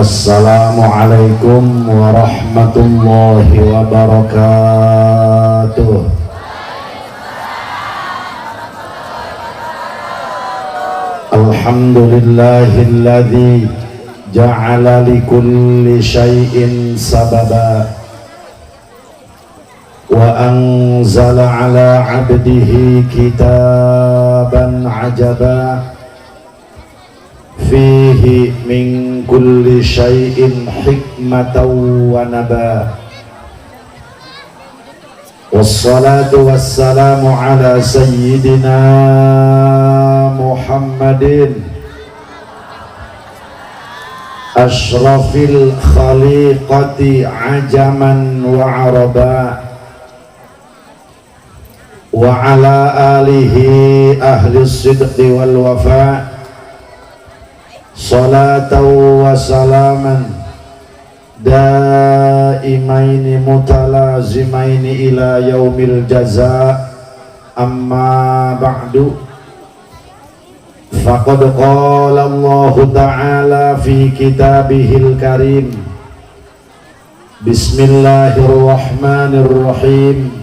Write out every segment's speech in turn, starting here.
Assalamualaikum warahmatullahi wabarakatuh. Alhamdulillahilladzi ja'ala likulli syai'in sababa wa anzala ala 'abdihi kitaban 'ajaba fihi min kulli syai'in hikmatan wa naba. Wassalatu wassalamu ala sayyidina Muhammadin ashrafil khaliqati ajaman wa araba wa ala alihi ahli sidqi wal wafa. Salatan wa salaman daimaini mutalazimaini ila yaumil jaza. Amma ba'du, faqad qala Allah ta'ala fi kitabihil karim. Bismillahirrahmanirrahim.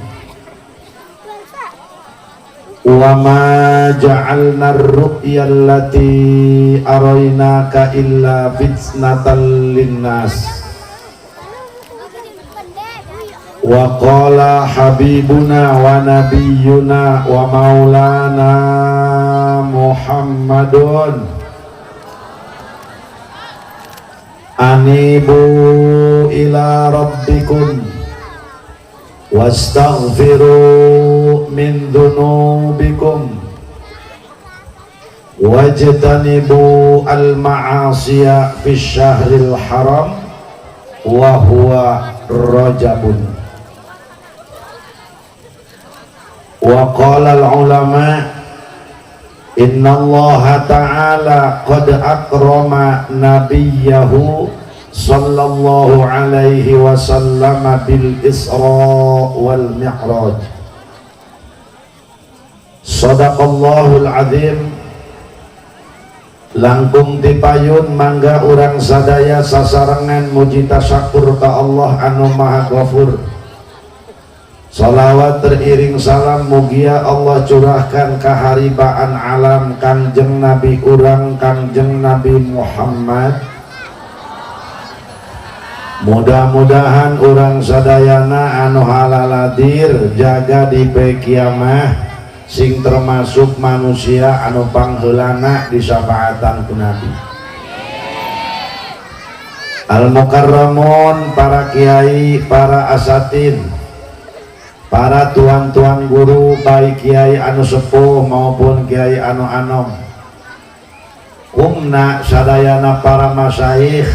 Wa ma ja'alna ar-ru'ya allati araynaka illa fitnatan linnas. Wa qala habibuna wa nabiyyuna wa maulana Muhammadun anibu ila rabbikum wastaghfiru min dhunubikum wajtanibu al-ma'asiya fi syahril haram wa huwa rajabun. Wa qala al-ulama inna Allah ta'ala qad akrama nabiyyahu sallallahu alaihi wasallam bil Isra wal Mi'raj. Sadaqallahul azim. Langkung dipayun mangga urang sadaya sasarengan muji tasyakur ka Allah anu maha ghafur. Salawat teriring salam mugia Allah curahkan kaharibaan alam Kangjeng Nabi urang Kangjeng Nabi Muhammad. Mudah-mudahan urang sadayana anu halaladir jaga di kiamah sing termasuk manusia anu pangheulana di syafaatan ku Nabi. Al-mukarramun, para kiai, para asatin, para tuan-tuan guru, baik kiai anu sepuh maupun kiai anu anom, kumna sadayana para masyayikh,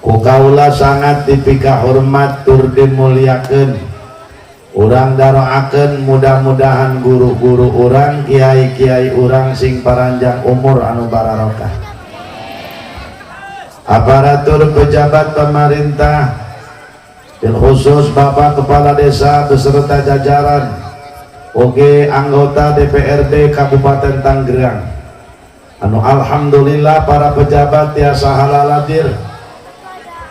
ku kaula sangat dipika hormat tur dimuliakeun. Urang daroakeun mudah-mudahan guru-guru urang, kiai-kiai urang sing paranjang umur anu bararokah. Aparatur pejabat pemerintah, bil khusus Bapak Kepala Desa beserta jajaran, oge anggota DPRD Kabupaten Tanggerang, anu alhamdulillah para pejabat tiasa halaladir.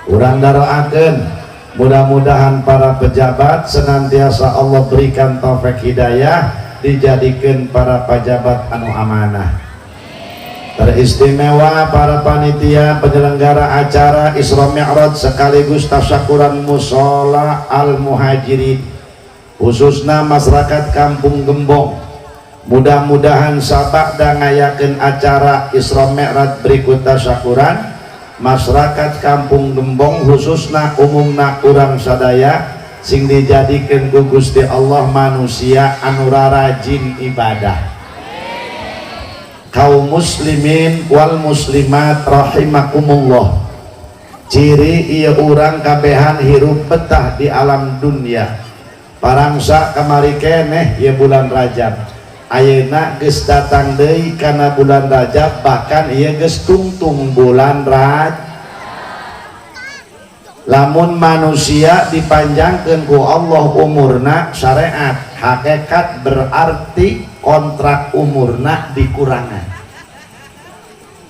Urang daroakeun mudah-mudahan para pejabat senantiasa Allah berikan taufik hidayah dijadikan para pejabat anu amanah. Teristimewa para panitia penyelenggara acara Isra Mi'raj sekaligus tasyakuran mushola al-muhajirin, khususnya masyarakat Kampung Gembong. Mudah-mudahan sabak dan ngayakeun acara Isra Mi'raj berikut tasyakuran masyarakat Kampung Gembong khususna umumna urang sadaya sing dijadikan ku Gusti Allah manusia anu rajin ibadah. Kaum muslimin wal muslimat rahimakumullah. Ciri ieu urang kabehan hirup betah di alam dunia. Parangsa kamari keneh ieu bulan Rajab. Ayeuna geus datang deui kana bulan Rajab, bahkan ieu geus tungtung bulan Rajab. Lamun manusia dipanjangkeun ku Allah umurna syariat, hakikat berarti kontrak umurna dikurangan.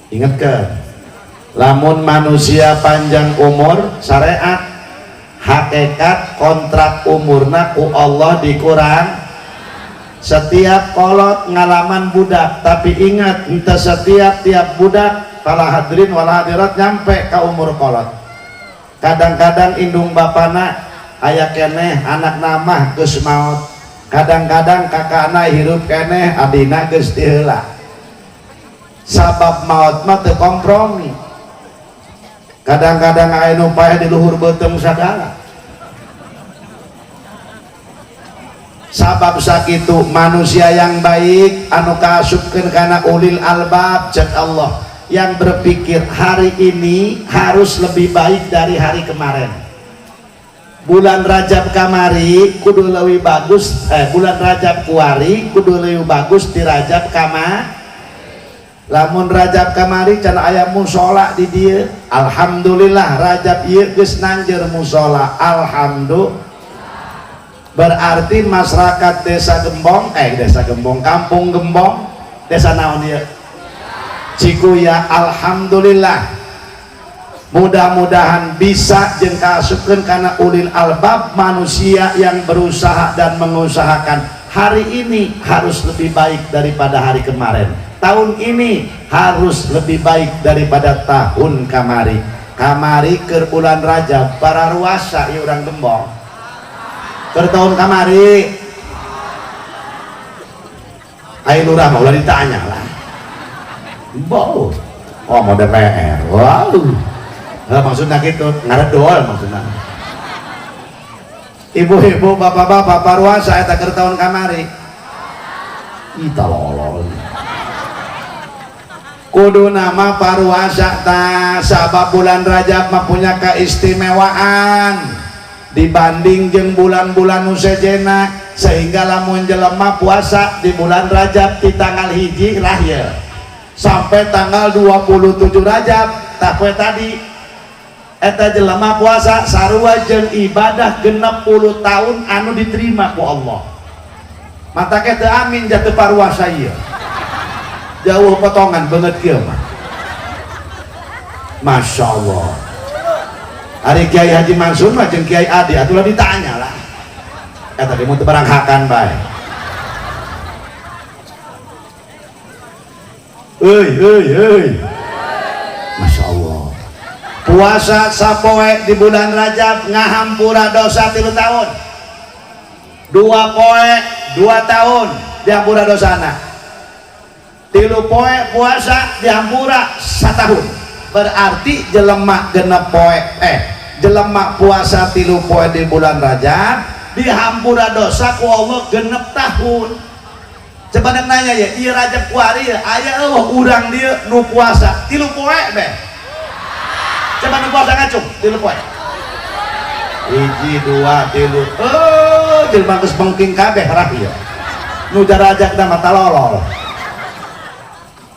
Ingatkan, lamun manusia panjang umur syariat hakikat kontrak umurna ku Allah dikurang. Setiap kolot ngalaman budak, tapi ingat ente setiap tiap budak para hadirin wal hadirat nyampe ke umur kolot. Kadang-kadang indung bapana aya keneh anak namah geus maot, kadang-kadang kakana hirup keneh adina geus diheula. Sabab maot mah teu kompromi. Kadang-kadang aya nu paeh di luhur beuteung sagala. Sabab sakitu manusia yang baik anu kaasupkeun kana ulil albab cek Allah yang berpikir hari ini harus lebih baik dari hari kemarin. Bulan Rajab kamari kudu leuwih bagus, bulan Rajab kuari kudu leuwih bagus di Rajab kamari. Lamun Rajab kamari can aya musola di dieu, alhamdulillah Rajab ieu geus nanjeur musola, alhamdulillah. Berarti masyarakat desa Gembong, kampung Gembong, desa naon ieu? Cikuya, alhamdulillah. Mudah-mudahan bisa jeung kaasupkeun kana ulil albab manusia yang berusaha dan mengusahakan hari ini harus lebih baik daripada hari kemarin. Tahun ini harus lebih baik daripada tahun kamari. Kamari ke bulan Rajab para ruasa ieu urang Gembong. Ke tahun kamari ayo lurah mau ditanya lah. Wow. Oh mau DPR. Wow. Maksudnya gitu, ngaredol maksudnya. Ibu-ibu, bapak-bapak, paruasa eta keur tahun kamari. Ih talolol. Kudu nama paruasa ta sabab bulan Rajab mah punya keistimewaan dibanding jeung bulan-bulan nu sejena, sehingga lamun jelema puasa di bulan Rajab di tanggal 1 rahya sampai tanggal 27 Rajab tak poe tadi eta jelema puasa sarua jeung ibadah 60 tahun anu diterima ku Allah. Mata ke teu amin jatuh paruasa ieu. Jauh potongan banget kieu mah. Masya Allah. Hari Kiai Haji Mansur mah jeung Kiai Adi atulah ditanya lah. Eta ge mun teu baranghakan bae. Euy. Masya Allah. Puasa sapoe di bulan Rajab ngahampura dosa 3 tahun. 2 poe 2 tahun dihampura dosana. 3 poe puasa dihampura 1 tahun. Berarti jelema genep poe jelema puasa 3 poe di bulan Rajab dihampura dosa ku Allah genep tahun. Coba nanya ya, ieu Rajab kuari aya urang dieu nu puasa 3 poe beh. Coba nu puasa ngacung 3 poe. 1 2 3. Jelema geus bengking kabeh rah ieu. Nu Rajab da mah talolol.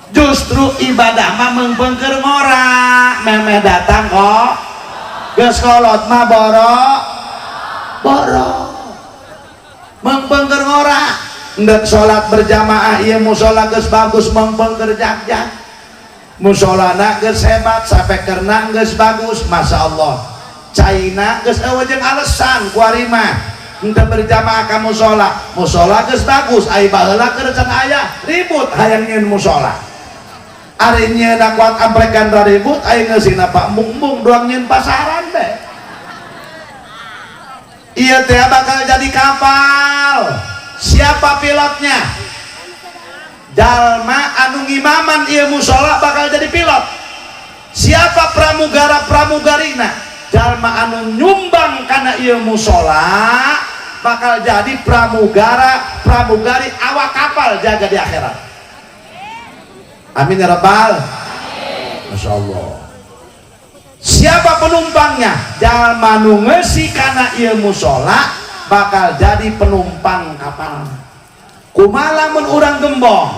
Justru ibadah mah meungpeungkeun ngora, memeh datang kok geus kolot mah boro meungpeungkeun ngora. Ndek salat berjamaah ieu mushola geus bagus meungpeungkeun jag-jag, musholana geus hebat sapekerna geus bagus, masya Allah. Caina geus eueuh jeung alesan kuari mah henteu berjamaah ka musola geus bagus, ai baheula keur can aya ribut hayang nyieun musola. Ari nyieuna kuat amplekan ribut ai ngeusina Pak Mung doang nyieun pasaran teh. Ieu teh bakal jadi kapal. Siapa pilotnya? Jalma anu ngimaman ieu musola bakal jadi pilot. Siapa pramugarina? Jalma anu nyumbang kana ieu musola bakal jadi pramugari awak kapal jaga di akhirat. Amin ya rabbal. Masya Allah. Siapa penumpangnya? Jalma nu ngeusi kana ieu musola bakal jadi penumpang kapal. Kumaha lamun urang Gembong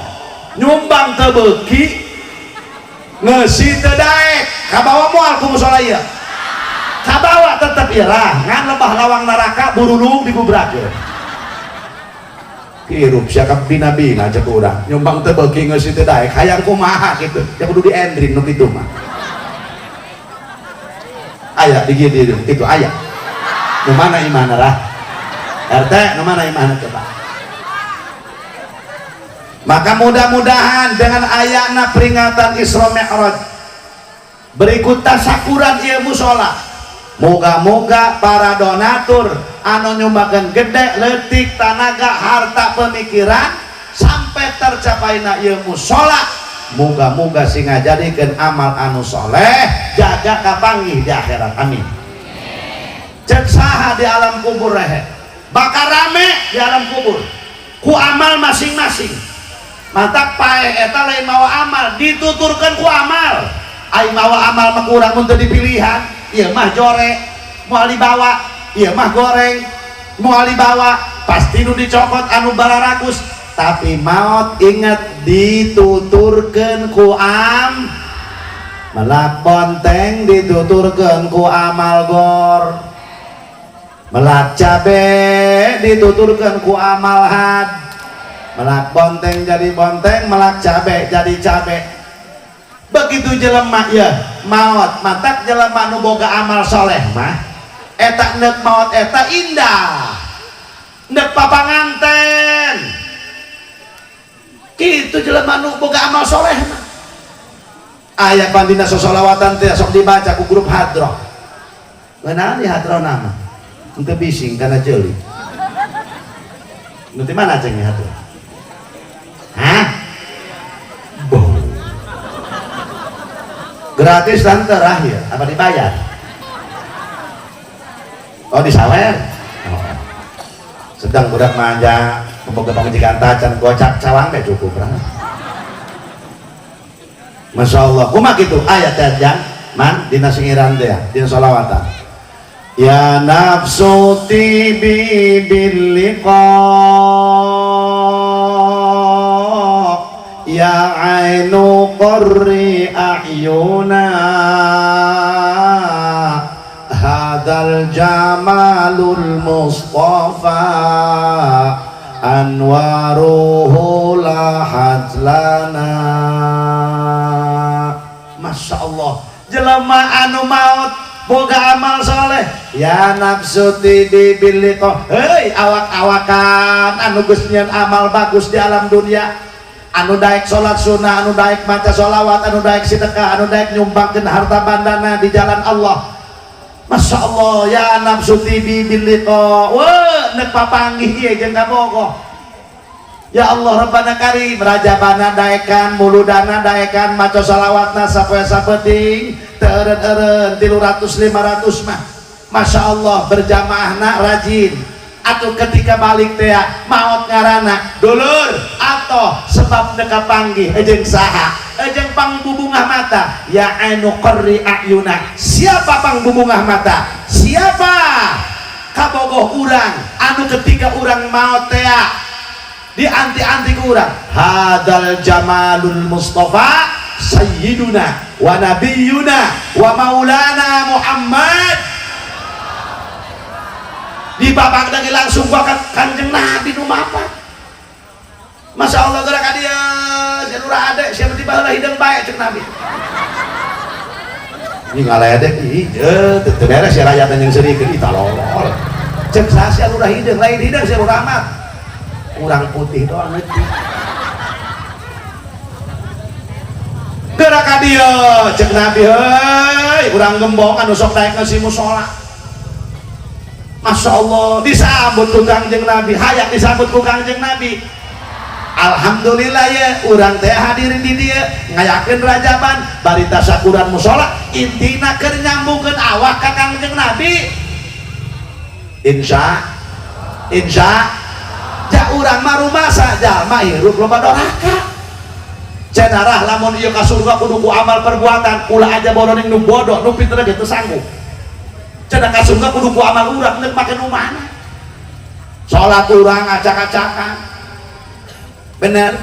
nyumbang teu beuki ngeusi teu daek kabawa moal ku musola ieu. Kabawa tetep irah ngan lebah lawang neraka burulung digubrakeun. Hirup siakap bina-bina cek urang nyumbang teu beuki ngeusi teu daek hayang kumaha kitu ya kudu diendrin nu kitu mah. ayah digini itu ayah nu mana imana lah RT nu mana imana coba. Maka mudah-mudahan dengan ayatna peringatan Isra Mi'raj berikut tasakuran ieu mushola, moga-moga para donatur anu nyumbakeun gede leutik tanaga harta pemikiran sampai tercapainya ieu mushola, moga-moga sing ngajadikeun amal anu soleh jaga kapanggih di akhirat, amin. Cek saha di alam kubur rehe bakal rame di alam kubur ku amal masing-masing. Mantap pae eta lain mawa amal dituturkan ku amal, ai mawa amal mah kurang untuk dipilihan, ieu mah jore moal dibawa, ieu mah goreng moal dibawa, pasti nu dicokot anu bararagus, tapi maot ingat dituturkan ku melak bonteng dituturkan ku amal gor, melak cabe dituturkan ku amal had, melak bonteng jadi bonteng, melak cabe jadi cabe. Begitu jelema ya maot matak jelema nu boga amal soleh mah eta neuk maot eta indah neuk papanganten kitu jelema nu boga amal soleh mah aya pandina sosolawatan teh sok dibaca ku grup hadroh ngeunaan di hadroh nama henteu bising kana ceuli nu teh mana ceng hadroh. Hah? Boh. Gratis dan terakhir apa dibayar? Oh disawer. Oh. Sedang budak manja memboga pengajian tacan gocak cawang teh cukup lah. Masya Allah. Kumaha kitu ayat teh man dina singiran teh dina sholawatan. Ya nafsu tibi bil liqa ya ainu qurri a'yuna hadal jamalul mustafa anwaruhu lahat lana. Masya Allah jelema anu maut boga amal soleh ya nafsu tibi bil liqa hei awak-awakan anu geus nyieun amal bagus di alam dunia, anu daek sholat sunnah, anu daek maca sholawat, anu daek sedekah, anu daek nyumbangkeun harta bandana di jalan Allah. Masya Allah ya nafsu tibi bil liqa weuh neuk papanggih ieu jeung kabogoh. Ya Allah Rabbana Karim rajabana daekan muludana daekan maca sholawatna sapoe sapeting teureun-eureun 300-500 mah Masya Allah berjamaahna rajin atau ketika balik teh maot ngarana dulur atau sebab neka panggih ejeng saha ejeng pangbubungah mata ya anu qurri ayuna. Siapa pangbubungah mata? Siapa kabogoh urang anu ketika urang maot teh di anti-anti ku urang hadal jamalul mustafa sayyiduna wa nabiyuna wa maulana Muhammad di babak lagi langsung gua kanjeng Nabi nu mapan. Masya Allah gerak dia si lurah adek siapa tiba heula hideung bae cek Nabi ini ngaledek ih teu beres si rakyat yang serikeun ih talolol cek saha si lurah hideung lain hideung si lurah mah urang putih doang leutik gerak dia cek Nabi heuy urang gembong anu sok daek si mushola. Masya Allah disambut ku Kangjeng Nabi, hayang disambut ku Kangjeng Nabi. Alhamdulillah ya urang teh hadirin di dieu ngayakeun rajaban bari tasakuran mushola intina keur nyambungkeun awak ka Kangjeng Nabi. Insya ja urang mah rumasa jalma hirup loba doraka. Cenarah lamun ieu ka surga kudu ku amal perbuatan, ulah aja bodoh nu bodoh nu pinter ge teu sanggup. Cenah ka surga kudu ku amal urang neuk make nu mana. Salat urang acak-acakan. Bener?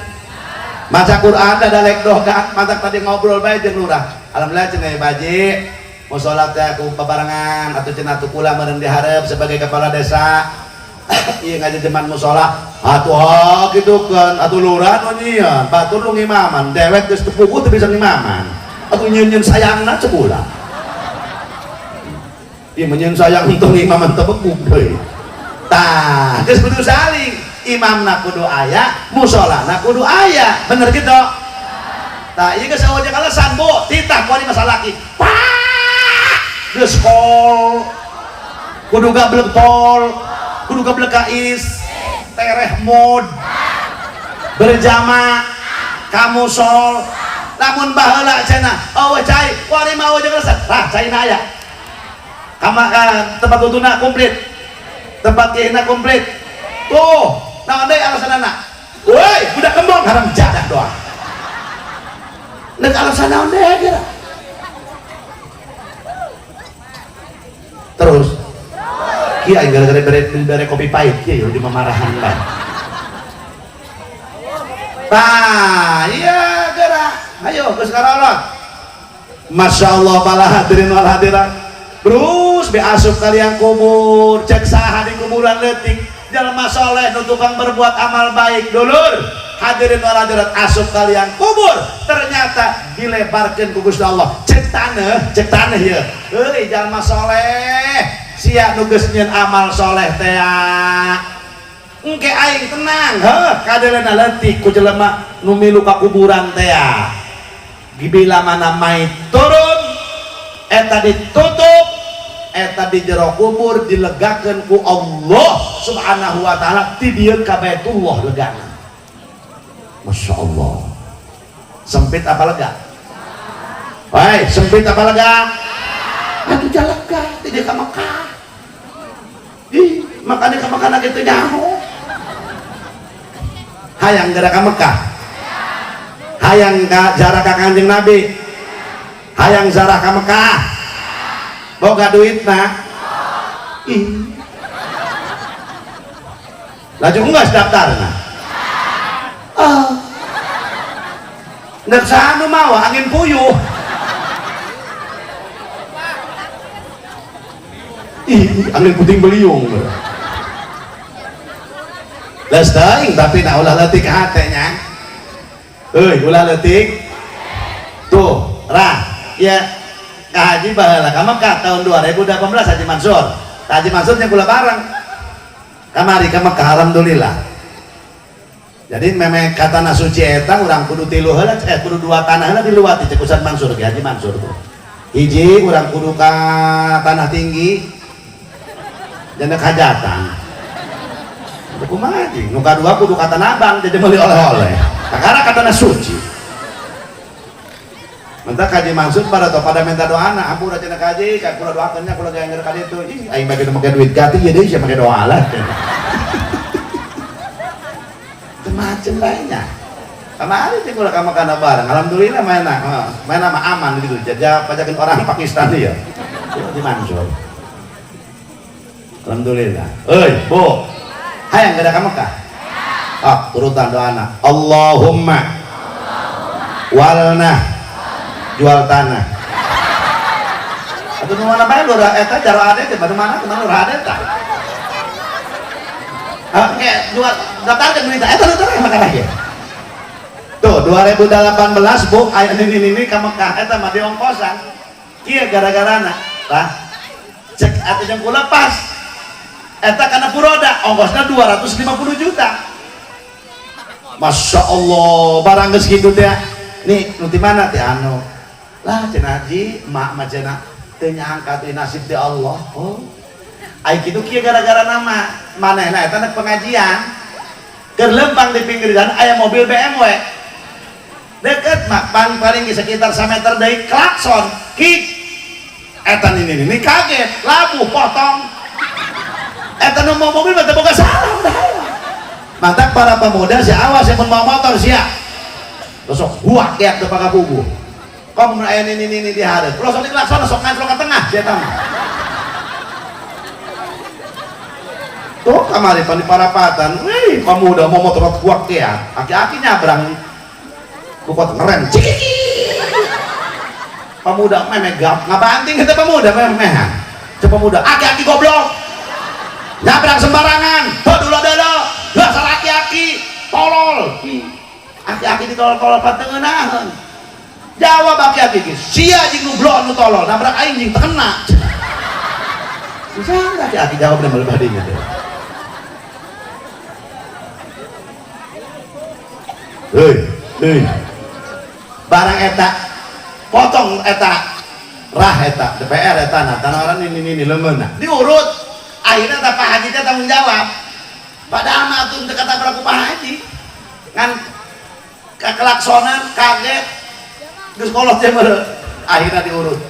Maca Quran dadalek doa, matak tadi ngobrol bae jeung lurah. Alhamdulillah cenah baji, mau salat teh aku babarengan atuh cenah atuh kula meureun dihareup sebagai kepala desa. Ieu ngajejeman mushola. Atuh kitu kan atuh lurah nu nyieun, batur nu ngimaman, dewek geus teu puguh teu bisa ngimaman. Atuh nyieun-nyieun sayangna cebulan. menyen sayang untung imam tebeguk deui tah geus kudu saling imamna kudu aya musolana kudu aya bener gitu tah ieu geus awajak alasan bu titah ku masalah laki geus pol kudu gablek pol kudu gablek kais tereh mod berjamaah kamu sol lamun baheula cenah eueuh cai kuari mah awajak alasan lah cai na aya tempat utuna komplit tempat kiaina komplit tuh naon deui alasanna woi budak kembong haram jadah doang neuk alasan naon deui kira terus kieu aing gara-gara bere kopi pahit kieu di mamarahan lah tah iya gara ayo geus karolot masyaallah para hadirin wal hadirat terus beasup kalian kubur cek saha di kuburan leutik jalma soleh nu tukang berbuat amal baik dulur hadirin wal hadirat asup kalian kubur ternyata dilebarkeun ku Gusti Allah cek taneuh ieu euy jalma soleh sia nu geus nyieun amal soleh teh engke aing tenang heuh kadelena leutik ku jelema nu milu ka kuburan teh bila mana mayit turun eta ditutup eta di jero kubur dilegakeun ku Allah subhanahu wa ta'ala ti dieu ka Baitullah legana Masya Allah sempit apa lega? Woi sempit apa lega? Aduh jalega ti dieu ka Mekah ih makanya ka Mekah gitu nyaho hayang gara ka Mekah hayang ka jarak ka Kanjeng Nabi hayang zarah ka Mekah boga duitna ih laju enggak daftarna nggak sanu mawa angin puyuh ih angin puting beliung las daing tapi na ulah leutik hatenya euy ulah leutik tuh rah ya Haji baheula ka Mekah tahun 2018 Haji Mansur Haji Mansurnya kula bareng kamari ka Mekah alhamdulillah jadi memang kata suci eta urang kudu tilu heula kudu dua tanah heula diluwati cek Ustaz Mansur ge Haji Mansur tuh hiji urang kudu ka tanah tinggi jana hajatan kumaha anjing nu kadua kudu ka Tanah Abang jadi meuli oleh-oleh kakara ka tanah suci mentah kaji maksud pada minta doana ampun aja kaji kan kula doakeunnya kula gawe ngeur ka ditu ih aing bagi make duit gati ya deui sia make doa lah macem lainnya kemarin sih kula ka Mekah bareng alhamdulillah mainna mah aman gitu jaja pajakeun orang Pakistan ya di Mansur alhamdulillah euy bu hayang gada ka Mekah urutan doana Allahumma walna jual tanah atau mana bae lu eta jaro ade teh mana kemana lu ade tah oke jual daftarkeun duit eta lu teh makan lagi tuh 2018 bu aya ini ka Mekah eta mah diongkosan kieu gara-garana tah cek atuh jeung kula pas eta kana furoda ongkosna 250 juta Masya Allah barang geus kitu teh nih nu ti mana teh anu lah cenah haji emak mah cenah teu nyangka teh nasib ti Allah oh ai kitu kieu gara-gara nama manehna eta nek pengajian keur lempang di pinggir jalan aya mobil BMW deket mak paling sekitar 1 meter deui klakson kik eta ini kaget labuh potong eta nu mau mobil mah teu boga salah udah mantap para pemuda si awas yang mau motor sia sok huak ya teu pakai bubuh kamu aya ini di hareup kalau sok diklakson sok ngantrol ka tengah sia tah tuh kamari pan di parapatan wih pemuda mau motor huak ya aki-aki nyabrang kuat ngerem cikiki pemuda memegap ngabanting kita pemuda memehan coba pemuda aki-aki goblok nyabrang sembarangan dulu dasar aki-aki tolol aki-aki ditolol-tolol patengenahan jawab aki-aki sia jeung nu blok nu tolol nabrak aing jeung terkena bisa nggak aki jawab dan melebadi gitu. Hei barang eta potong eta rah eta DPR eta nah tanah orang ini lemen nah diurut akhirnya Pak Haji tanggung jawab padahal mah tuh kata berlaku Pak Haji kan kekelaksonan kaget geus kolot teh akhirnya diurut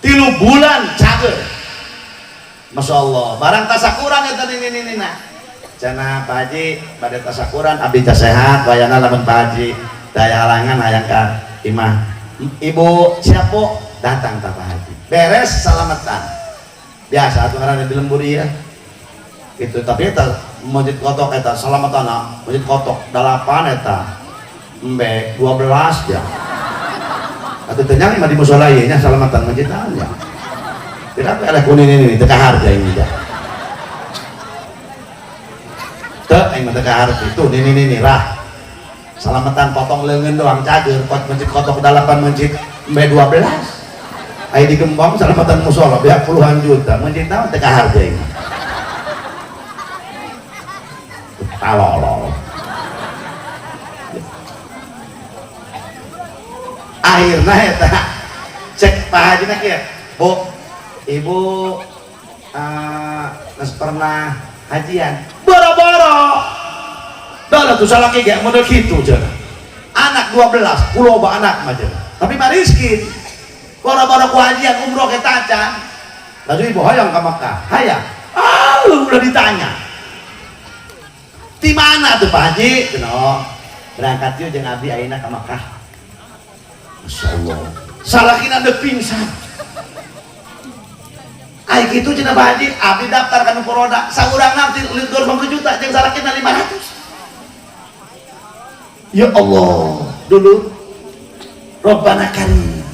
3 bulan cager Masya Allah barang tasakuran eta ini nah cenah Pak Haji pada tasakuran abdi teh sehat wayana lamun Pak Haji daya halangan hayang ka imah ibu siapa datang Pak Haji beres salamatan biasa atuh ngaranna di lemburi ya itu tapi eta masjid kotok eta salamatan masjid kotok 8 eta embe 12 ya atuh teh nyang di mushola ieu nya salamatan masjid ya tidak ada kuning ini teu harga ini ya teu aing teu harga itu ini rah salamatan potong leungeun doang cager pot masjid kotok 8 masjid embe 12 aya di Gembong salamatan mushola biar puluhan juta masjid naon teu harga ini talolol akhirna eta cek Pak Haji na kieu Bu ibu geus pernah hajian boro-boro dah tuh salaki ge model kitu cenah anak 12 puloba anak mah cenah tapi mah miskin boro-boro ku hajian umroh ke tacan lalu ibu hayang ke Makkah hayang udah ditanya di mana tuh Pak Haji cenah berangkat yuk jeung abdi ayeuna ka Makkah Masya Allah salakina teu pingsan ai kitu cenah Pak Haji abdi daftar ka nu Poroda saurangna 250 juta jeung salakina 500 ya Allah dulu Robbana Karim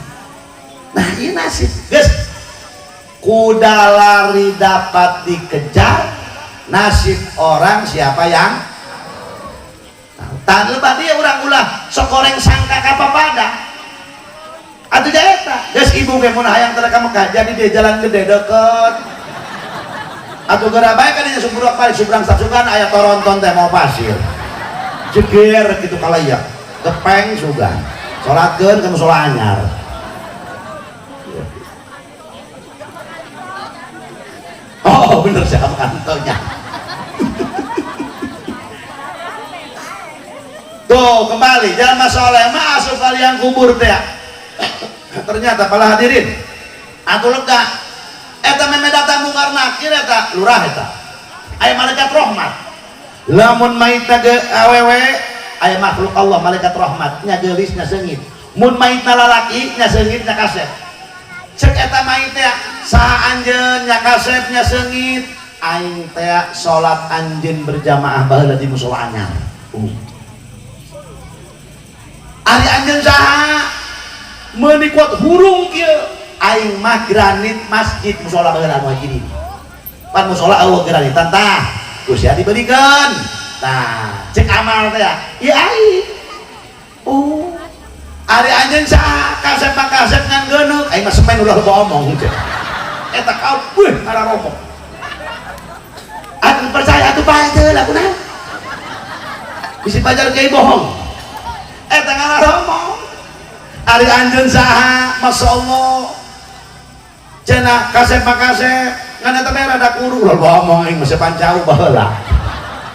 nah ini nasib guys kuda lari dapat dikejar nasib orang siapa yang tahu lebat dia orang ulah sokoreng sangka kapapada atuh jaeta guys ibu ge mun hayang teu ka Mekah jadi dia jalan gede deket atuh geura bae kan nya sumburak balik subrang sapsukan aya toronton teh mau pasir jeger kitu kalayak gepeng sugan salatkeun ka mushola anyar oh bener siapa kantonya tuh kembali jangan masalah masuk kalian kubur teh ternyata para hadirin atuh lega eta meme datang mungkar nakir eta lurah eta aya malaikat rahmat lamun maitna ge awewe aya makhluk Allah malaikat rahmat nya geulis nya seungit mun maitna lalaki nya seungit nya kasep cek eta mait teh saha anjeun nya kasep nya seungit aing teh salat anjeun berjamaah baheula di mushola anyar ari anjeun saha meuni kuat hurung kieu aing mah granit masjid mushola baheula muhajirin pan mushola eueuh granitan tah Gusti dibelikeun tah cek amal teh ieu aing ari anjeun saha kasep ngan geuneuk aing mah semen ulah loba omong eta kau ngararomo atuh percaya atuh bae teh lah kunaon bisi pajar kiai bohong eta ngararomo ari anjeun saha Masya Allah cenah kasep ngan eta mah rada kuru loba omong aing mah pancau baheula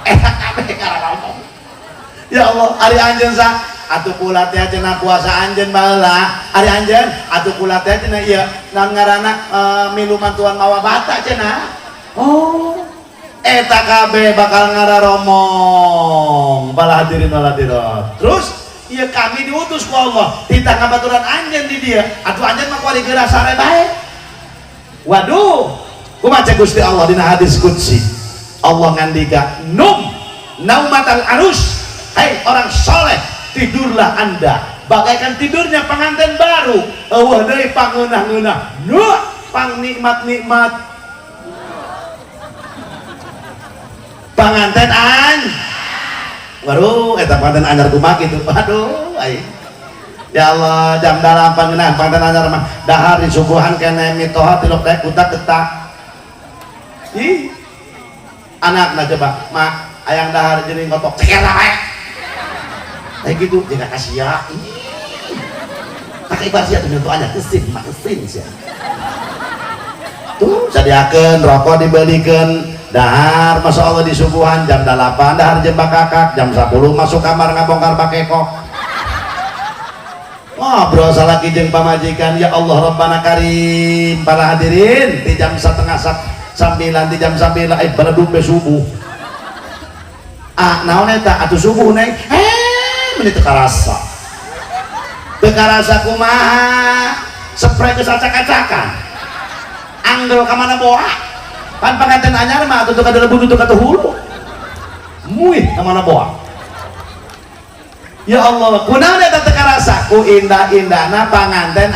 eta kabeh ngararomo ya Allah ari anjeun saha atuh kula teh cenah puasa anjeun baheula ari anjeun atuh kula teh cenah ieu naon ngaranna minuman tuan mawa bata cenah eta kabeh bakal ngararomong bala hadirin wal hadirat terus ieu kami diutus ku Allah titah ngabaturan anjeun di dia atuh anjeun mah kuari geura sare bae waduh kumaha cek Gusti Allah dina hadis qudsi Allah ngandika naumatal arus hai orang soleh tidurlah anda bagaikan tidurnya pengantin baru eueuh deui pangeunah-ngeunah pang nikmat-nikmat panganten waduh eta panganten anyar kumaha kitu aduh ai ya Allah jam 8 ngeunah panganten anyar mah dahar disuguhan keneh mitoha tilok teh kutak ketak ih anakna coba mak ayang dahar jeung ngotok ceker wae kayak gitu jangan kasih ya tak ibar sia tuh aja kesin mak kesin sia tuh sadiakeun rokok dibelikeun dahar masya Allah di subuhan jam 8 dahar jembak kakak jam 10 masuk kamar ngabongkar bakekok ngobrol salaki jeung pamajikan ya Allah Rabbana Karim para hadirin di jam setengah 9 di jam 9 beledum be subuh naon eta atuh subuh neng menit teu karasa kumaha spray geus acak-acakan anggel ka mana boa pan panganten anyar mah atuh ka delebu tutup ka hulu muih ka mana boa ya Allah kunaon eta teu karasa ku indah-indahna panganten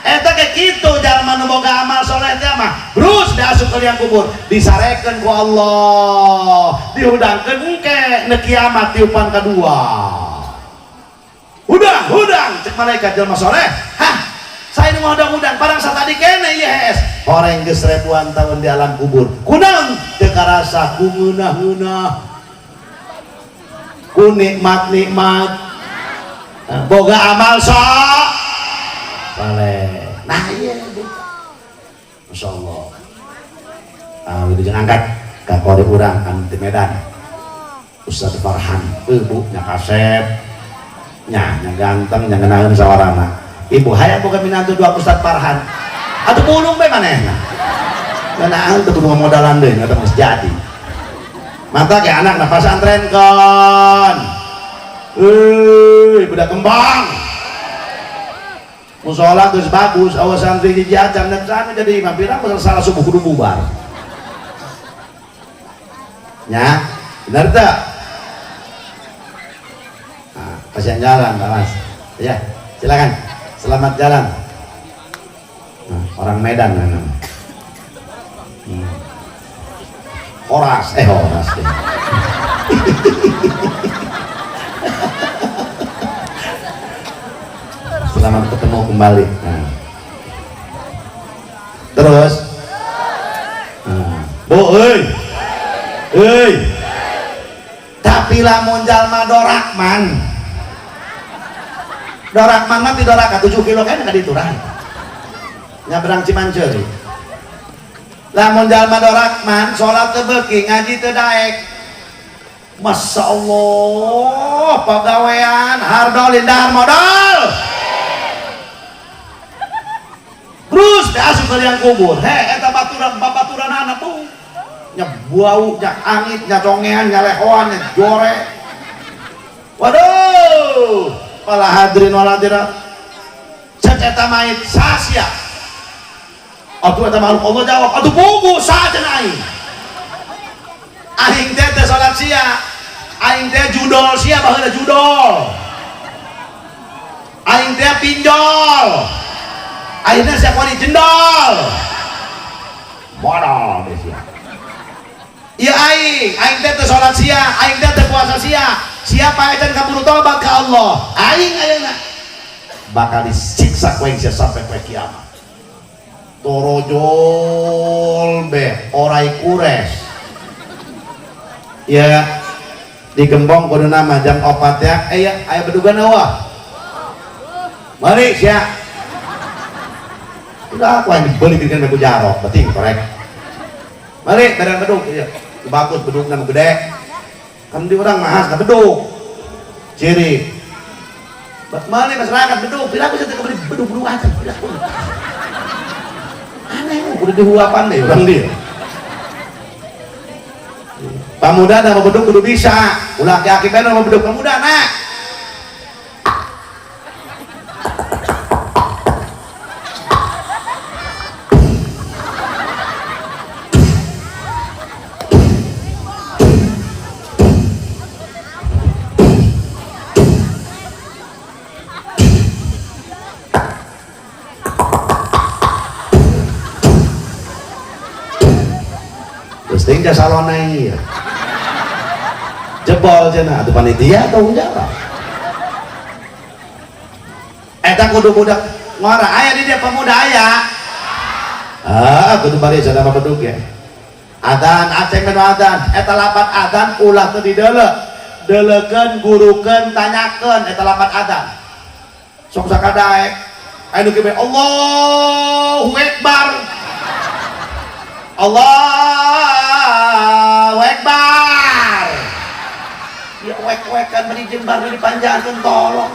eta kayak gitu jalma nu boga amal soleh teh mah terus diasup ke liang kubur disarekeun ku Allah dihudangkeun engke na kiamat tiupan kadua hudang cek malaikat jalma soleh hah saya nu hudang-hudang parang satadi kene yes orang geus ribuan tahun di alam kubur kunaon teu karasa ku ngeunah-ngeunah ku nikmat-nikmat boga amal saleh nah iya Masya Allah gitu jangan angkat ke kode urang di Medan Ustadz Farhan ibu nya kasep nya ganteng nya ngenaheun sawarana ibu hayang boga minantu dua Ustadz Farhan atuh pulung bae manehna ngenaheun teu kudu modalan deui eta geus jadi mata ke anak na pasantren kon budak kembang musola geus bagus awas santri hiji acan dan sana jadi imam pirang salah subuh kudu bubar nya bener teu nah kasihan jalan awas ya silakan selamat jalan nah, orang Medan memang Horas ya. Selamat ketemu kembali. Nah. Terus, Bu, tapi lamun jalma dorakman mah ti doraka 7 kilo kan ka diturang. Nyabrang Cimanceur. Lamun jalma dorakman salat teu beuki ngaji teu daek. Masya Allah, pagawean hardol indahar modal. Terus diasup ke liang kubur eta baturan anak tuh nya bau, nya angit, nya congean, nya lehoan, nya jore waduh pala hadirin waladira cek eta mait sasia atuh eta makhluk Allah jawab atuh bubu saja aing teh salat sia aing teh judol sia baheula judol aing teh pinjol akhirnya siapa wani jendol modal deh sia iya aing teh teu salat sia aing teh teu puasa sia siapa aja kaburu tobat ke Allah aing ayeuna bakal disiksa ku aing sia sampai poe kiamat torojol be orai kures ya digembong kudu nama jam 4 ya aya bedugan eueuh mari sia udah aku yang dibeli bikin aku jarok beting korek mari bedang beduk iya bagus beduk nama gede kan di orang mahas kan beduk ciri mari masyarakat beduk bila aku bisa beli beduk aja bila aneh udah dihuapan deh orang dia pemuda dan beduk kudu bisa ulah aki-aki bener mau beduk pemuda nak tinggal salona ini jebol cenah atuh panitia tanggung jawab eta kudu budak ngora aya di dia pemuda aya kudu bari sadama bedug ya. Adan aceng menu adan eta lapat adan ulah teu dideuleu. Deulekeun gurukeun tanyakeun eta lapat adan. Sok sakadaek anu kieu Allahu Akbar. Allahu Akbar. Ya wek-wekan beri jembar dipanjangkeun tolong.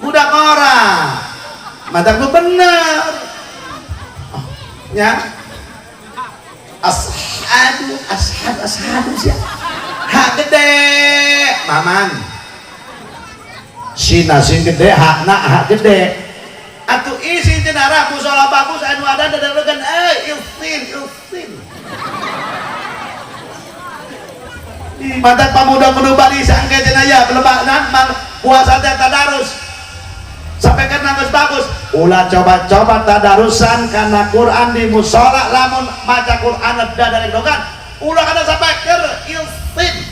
Budak orang mantap lu bener ya ashadu sih hak gede maman si nasi gede hak gede atuh isi jenarah musola bagus anu ada dadalegan ilsin mantap pamuda menubari sangke jenaya belebanan puasa teh tadarus sampai kan nangis bagus ulah coba-coba tadarusan karena Quran di musola lamun maca Quran ada dari dogan ulah kada sampai ker ilsin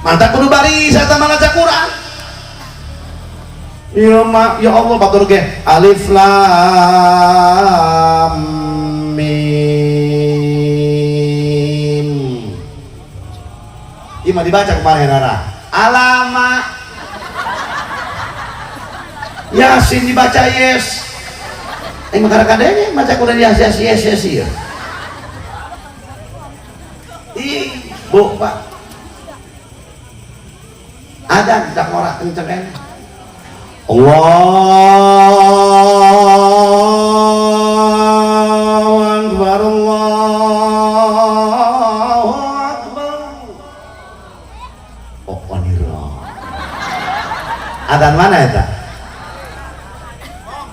mantap kudu bari sarta maca Quran ya Allah batur ge alif lam mim ima dibaca kemarin Nara alama Yasin dibaca yes kadang-kadangnya baca Quran yes ya bu pak ada tak ngorak kenceng kan Allahu Akbar Allahu Akbar adan mana eta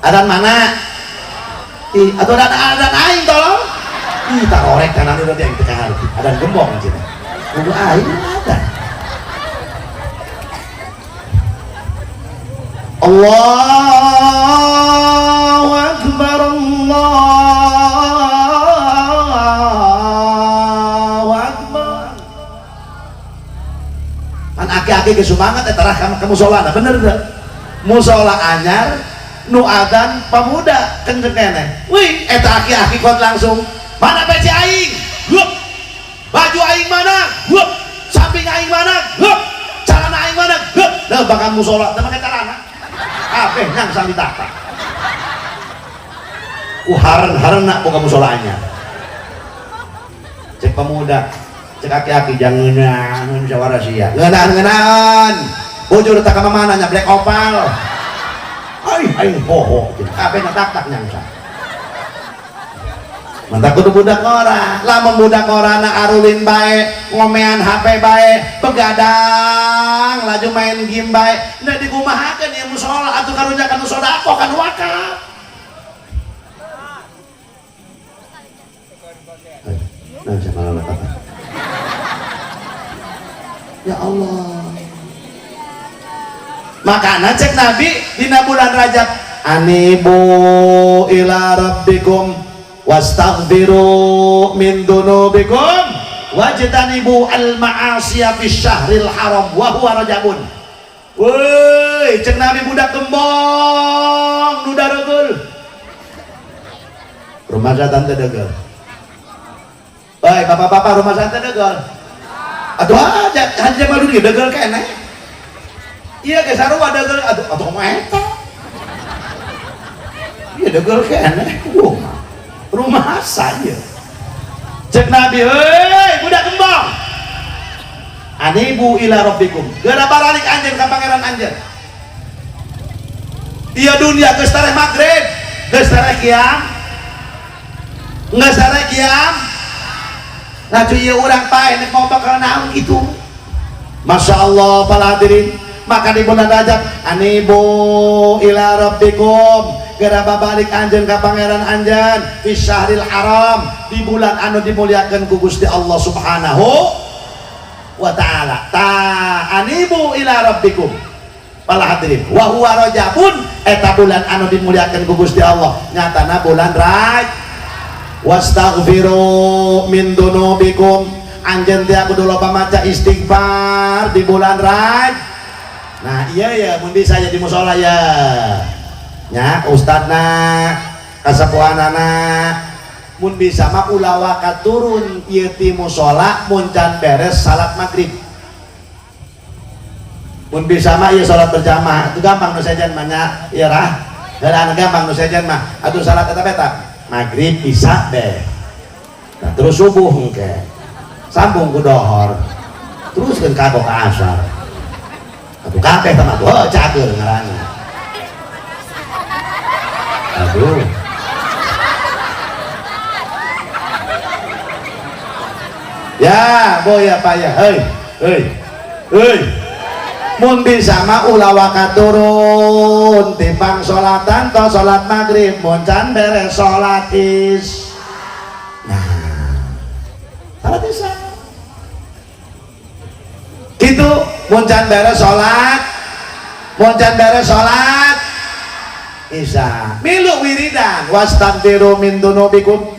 adan mana? Atau adan aing tolong? Tak korek kanan itu yang tengah adan gembong cina. Kudu aing adan. Allahu Akbar Allahu Akbar. Kan aki-aki kesumangat etarah kamu musola bener dah. Musola anyar nu adan pemuda kenceng keneh wih eta aki-aki kon langsung mana peci aing hup baju aing mana hup samping aing mana hup celana aing mana hup dah bakal musola teu make celana kabeh nyang sami tata hareuna boga musolanya cek pemuda cek aki-aki jangan sawara sia ngeunaan bujur tak ka mana nya black opal aing bohong kabeh tak nyangsa mantap kudu budak ora lamun budak ora na arulin bae ngomean HP bae begadang laju main game bae da digumahakeun ieu musola atuh karunjakan sodaqoh kan wakaf ya Allah makanya cek Nabi dina bulan Rajab anibu ila rabbikum wastaghfiru min dunubikum wajtanibu al ma'asiya fi syahril haram wa huwa rajabun woi cek Nabi budak gembong nu daregeul rumah tante degel oi bapak-bapak rumah tante degel atuh aja hanya mah dunia degel keneh iya ke sarua degel atuh mah eta iya degel keneh rumah saja cek Nabi budak gembong anibu ila rabbikum geura baralik anjeun ka pangeran anjeun ieu dunia geus tareh magrib geus tareh kiam geus tareh kiam nah cuy ieu urang pae nek mau bakal naon kitu Masya Allah para hadirin maka di bulan Rajab anibu ila rabbikum geura babalik anjeun ka pangeran anjeun fi syahril haram di bulan anu dimuliakeun ku Gusti Allah Subhanahu wa ta'ala anibu ila rabbikum para hadirin wa huwa rajabun eta bulan anu dimuliakeun ku Gusti Allah nyatana bulan Rajab wastaghfiru min dunubikum anjeun teh kudu loba maca istighfar di bulan Rajab Nah iya ya mun bisa jadi musola ya nya ustadna kasapuanana mun bisa mah ulah wakat turun ieu ti musola mun can beres salat maghrib. Mun bisa mah ieu salat berjamaah itu gampang nu sejen mah nya ieu rah heureuh gampang nu sejen mah atuh salat eta beta maghrib isya deh. Nah, terus subuh engke sambung ku dohor teruskeun ka asar. Atuh kabeh teh mah oh cager ngaranna. Aduh. Ya, boy apa ya? Hei. Mun bisa mah ulah wakat turun timbang salatan to salat maghrib mun can beres salat is. Nah. Salat isya. Gitu mun can beres salat isya milu wiridan wastaghfiru min dunubikum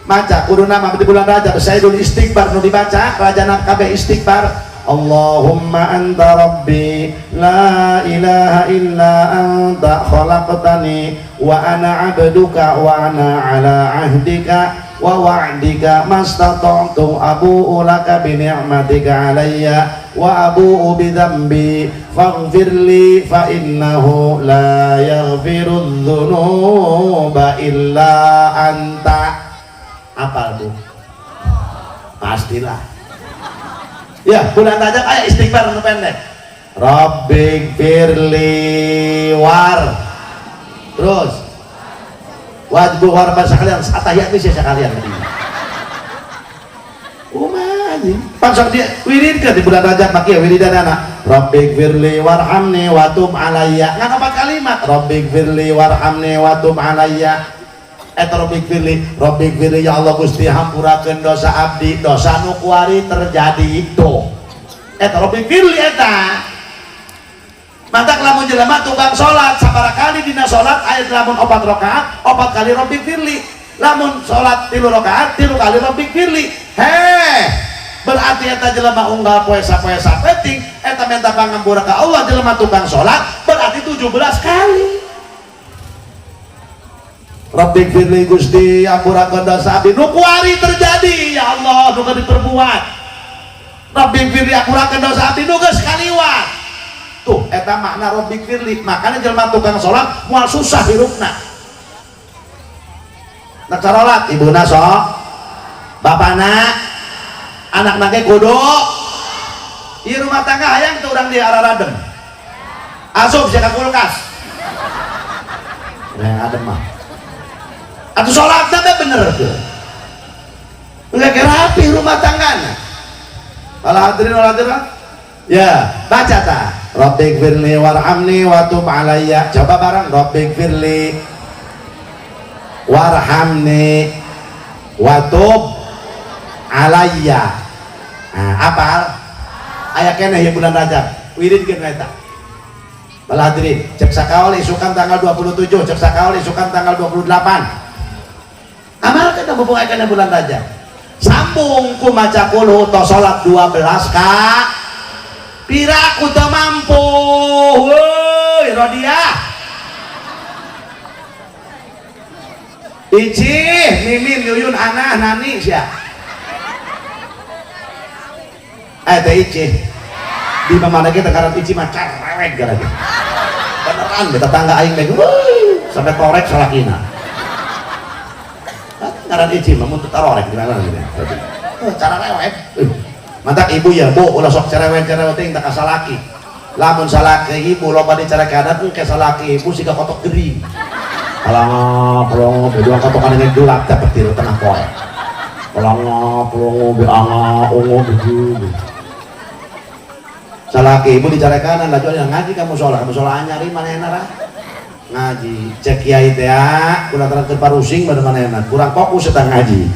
maca kuduna mah di bulan Rajab sayyidul istighfar nu dibaca rajana kabeh istighfar Allahumma anta rabbi la ilaha illa anta khalaqtani wa ana abduka wa ana ala ahdika wa wa'dika mastata'tu abu'u laka bi ni'matika alayya wa abu'u bi dhanbi faghfirli fa innahu la yaghfiru dzunuba illa anta. Apal tuh? Pastilah. Ya, bulan Rajab ayo istighfar nu pendek. Rabbighfirli war. Terus wajib war sekalian atahiyat bisa sekalian tadi. Umaji. Pangsok dia wirid di bulan Rajab makia wiridan anak. Rabbighfirli warhamni wa tub alayya. Ngan apa kalimat? Rabbighfirli warhamni wa tub alayya. Rabbighfirli ya Allah Gusti hampurakeun dosa abdi dosa nu kuari terjadi itu. Rabbighfirli eta. Mantap lamun jelema tukang salat sabaraha kali dina salat aya lamun 4 rakaat 4 kali Rabbighfirli. Lamun salat 3 rakaat 3 kali Rabbighfirli. Berarti eta jelema unggal poe-poe sapeting eta minta pangampura ka Allah jelema tukang salat berarti 17 kali. Rabbighfirli Gusti ampurakeun dosa abdi nu kuari terjadi ya Allah nu diperbuat. Rabbighfirli ampurakeun dosa abdi nu geus kaliwat. Tuh eta makna Rabbighfirli. Makanya jelema tukang salat moal susah hirupna. Nak salat ibuna sok, bapana, anak-anak ge kudu. Ieu rumah tangga hayang teu urang di araradem. Asup sia ka kulkas. Nah, adem mah. Atau sholatnya teh bener tuh nggak kira rapi rumah tangganya. Kalau hadirin ya baca ta Rabbighfirli warhamni wa tub alayya. Coba bareng Rabbighfirli warhamni wa tub alayya. Nah apal aya keneh ya bulan Rajab wirid geun eta. Kalau hadirin cek sakaol isukan tanggal 27 cek sakaol isukan tanggal 28 amal kita membukakan bulan Rajab sambung ku maca kulhu to salat 12 ka pira ku teu mampu woi Rodiah Icih Mimin Yuyun Anah Nani sia teh Icih di mana kita karena Icih mah carewek gara beneran tetangga aing teh sampai korek salakina ngaran Icih mah mun teu tarorek gimana gitu. Cara rewek. Mantap ibu ya, Bu, ulah sok cerewet-cerewet teh tak kasalaki. Lamun salaki ibu loba dicarekan engke salaki ibu siga kotok gering. Alah, pelongo beda kotokan dengan gelap teh petir tengah poe. Pelongo be anga ungu begitu. Salaki ibu dicarekan lah jual ngaji kamu sholat anyari manehna ra. Ngaji cek kiai teh kurang terang parusing mana kurang fokus sedang ngaji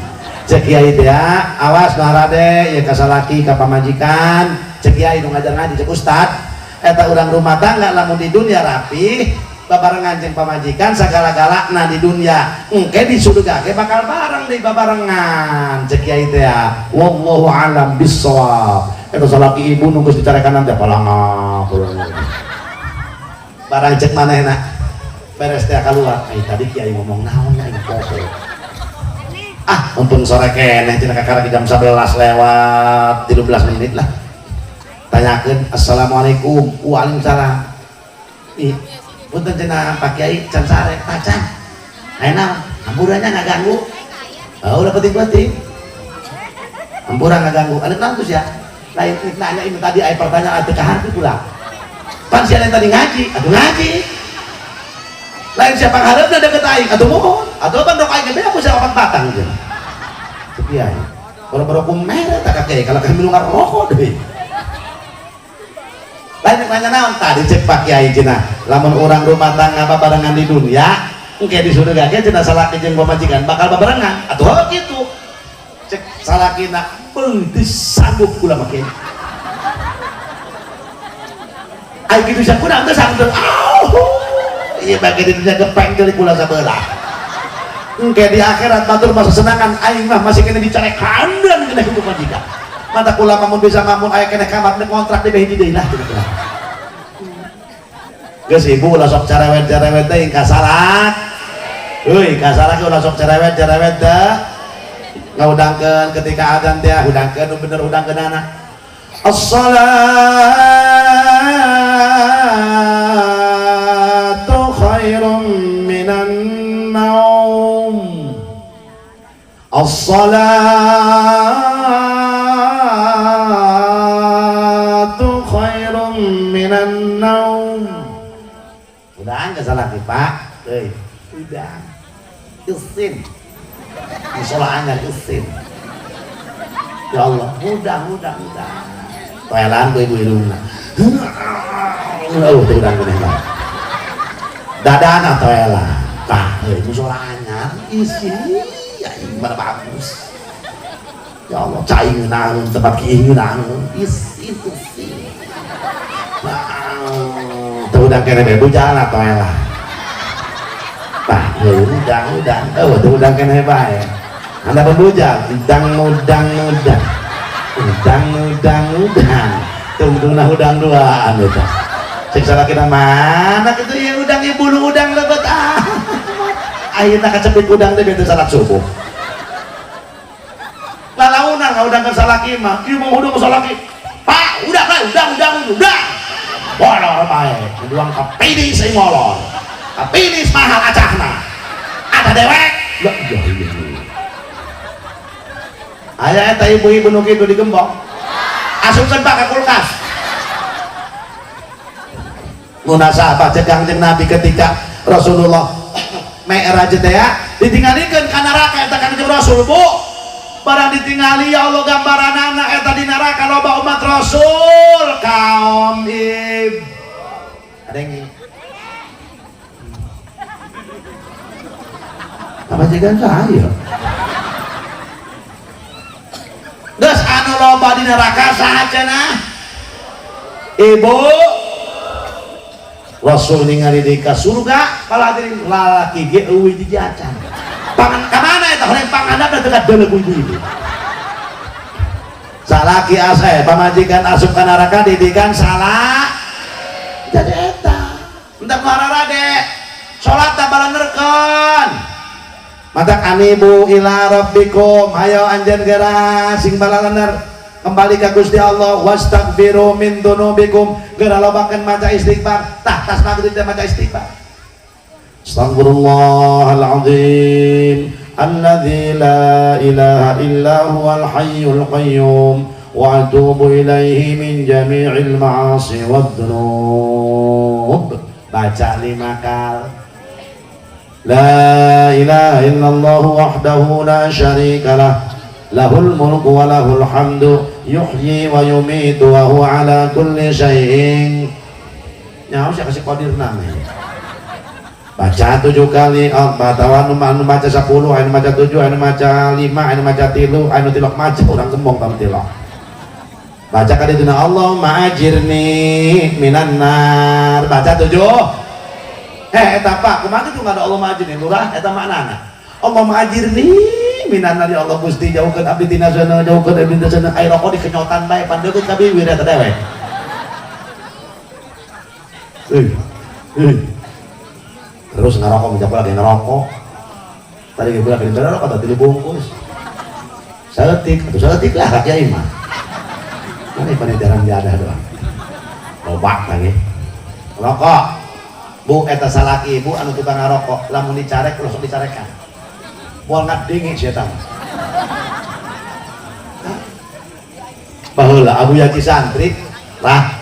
cek kiai teh awas narade ya kasalaki ka pamajikan cek kiai nu ngajar ngaji cek ustad eta urang rumah tangga lamun di dunia rapi babarengan jeung pamajikan sagala-galana di dunia engke di surga ge bakal bareng deui babarengan cek kiai teh wallahu alam bissawab. itu salaki ibu nunggu dicarekan nanti palang barang cek mana enak beres teh keluar tadi kiai ngomong naon ya info untung sore keneh cenah kakara jam 11 lewat 13 menit lah tanyakeun assalamualaikum waalaikumsalam punten cenah Pak Kiai can sare tacan ayeuna hamburannya ngaganggu udah penting hamburan ngaganggu anu nangkus ya lain nanya ini tadi aya pertanyaan teu kaharti pula pan sia tadi ngaji aduh ngaji lain siapa harapna deket aing atuh mohon atuh pan rok aing ge aku sia opat batang jeung sepian boro-boro kumer tak kakek kalau kami nunggu rokok deh lain nanya naon tadi cek Pak Kiai cenah lamun orang rumah tangga barengan di dunia engke di surga ge cenah salaki jeung pamajikan bakal barengan atuh kitu cek salakina teu sanggup kula make ai kitu sakuna teu sanggup iya bagi di dunia gepeng dari kula sabelah engke di akhirat batur masa senangan aing mah masih kena dicarek kandan kena hukum majikan mata kula mamun bisa mamun aya kena kamar di kontrak di hiji deui lah gitu lah geus ibu ulah sok cerewet teh ka salat euy ka salat ulah sok cerewet teh ngaudangkeun ketika adzan teh udangkeun nu bener udangkeunana as-salatu khairum minan naum as-salatu khairum minan naum udah nggak salah nih Pak udah isin musola anyar isin ya Allah mudah toelan gue ibu irungna tuh udah gede lah dadana toelan musola anyar isi ya gimana bagus ya Allah caing nang tempat kiing nang isi tuh udah kena bebu jalan atau elah pak tuh udah kena bae anda berbujal udang tungtungna udang duaan udah siksa kita mana gitu ya udang ya bulu udang lebet akhirnya kecepit udang deh betul salat subuh lalaunan udang kan salaki mah kieu mau udang salaki pak udah bolor baik duang kepinis saya ngolor kepinis mahal acahna ada dewek ayah eta ibu-ibu nu kitu digembok asupkeun Pak ka kulkas munasabah cegang jeung Nabi ketika Rasulullah mi'raj teh ya ditinggalikeun ka neraka eta kan Rasul bu barang ditinggali ya Allah gambaranana eta di neraka loba umat Rasul kaum ada yang apa jagan saya geus anu loba di neraka saha cenah ibu Rasul ningali di ka surga paladirin lalaki ge eueuh di jacan pangan ka mana eta horeng panganna teh dekat deuleu ibu-ibu salaki ase pamajikan asup ka neraka didikan salah jadi eta entar mararade salat tak balanerkeun matak anibu ila rabbikum hayo anjeun geura sing balalener kembali ka Gusti Allah wastaghfiru min dzunubikum geura lobakeun maca istighfar tah tas maghrib teh maca istighfar Astaghfirullahal azim alladzi la ilaha illa huwal hayyul qayyum wa atubu ilaihi min jami'il ma'asi wad-dzunub baca 5 kali la ilaha illallah wahdahu la syarika lah lahul mulku wa lahul hamdu yuhyi wa yumitu wa huwa ala kulli syai'in nyaho sia kasih qadir namanya baca 7 kali anu maca 10 anu maca 7 anu maca 5 anu maca 3 anu tilok maca urang gembong tam tilok baca ka dituna Allahumma ajirni minan nar baca 7 eta Pak kumaha tuh ada Allahumma ajirni lurah eta maknana Allahumma ajirni minana ya Allah Gusti jauhkeun abdi tina sana jauhkeun abdi tina sana ai rokok dikenyotan bae pandeukut ka bibir eta teh we. Terus ngerokok menjawab lagi ngerokok. Tadi gue bilang ini ngerokok tadi dibungkus. Seletik atau seletik lah kak Yai mah. Mana panitiaran jadah doang. Lobak lagi. Rokok. Bu eta salaki ibu anu tukang ngerokok lamun dicarek terus dicarekan. Moal ngadengin sih eta. Baheula Abu Yaji santri lah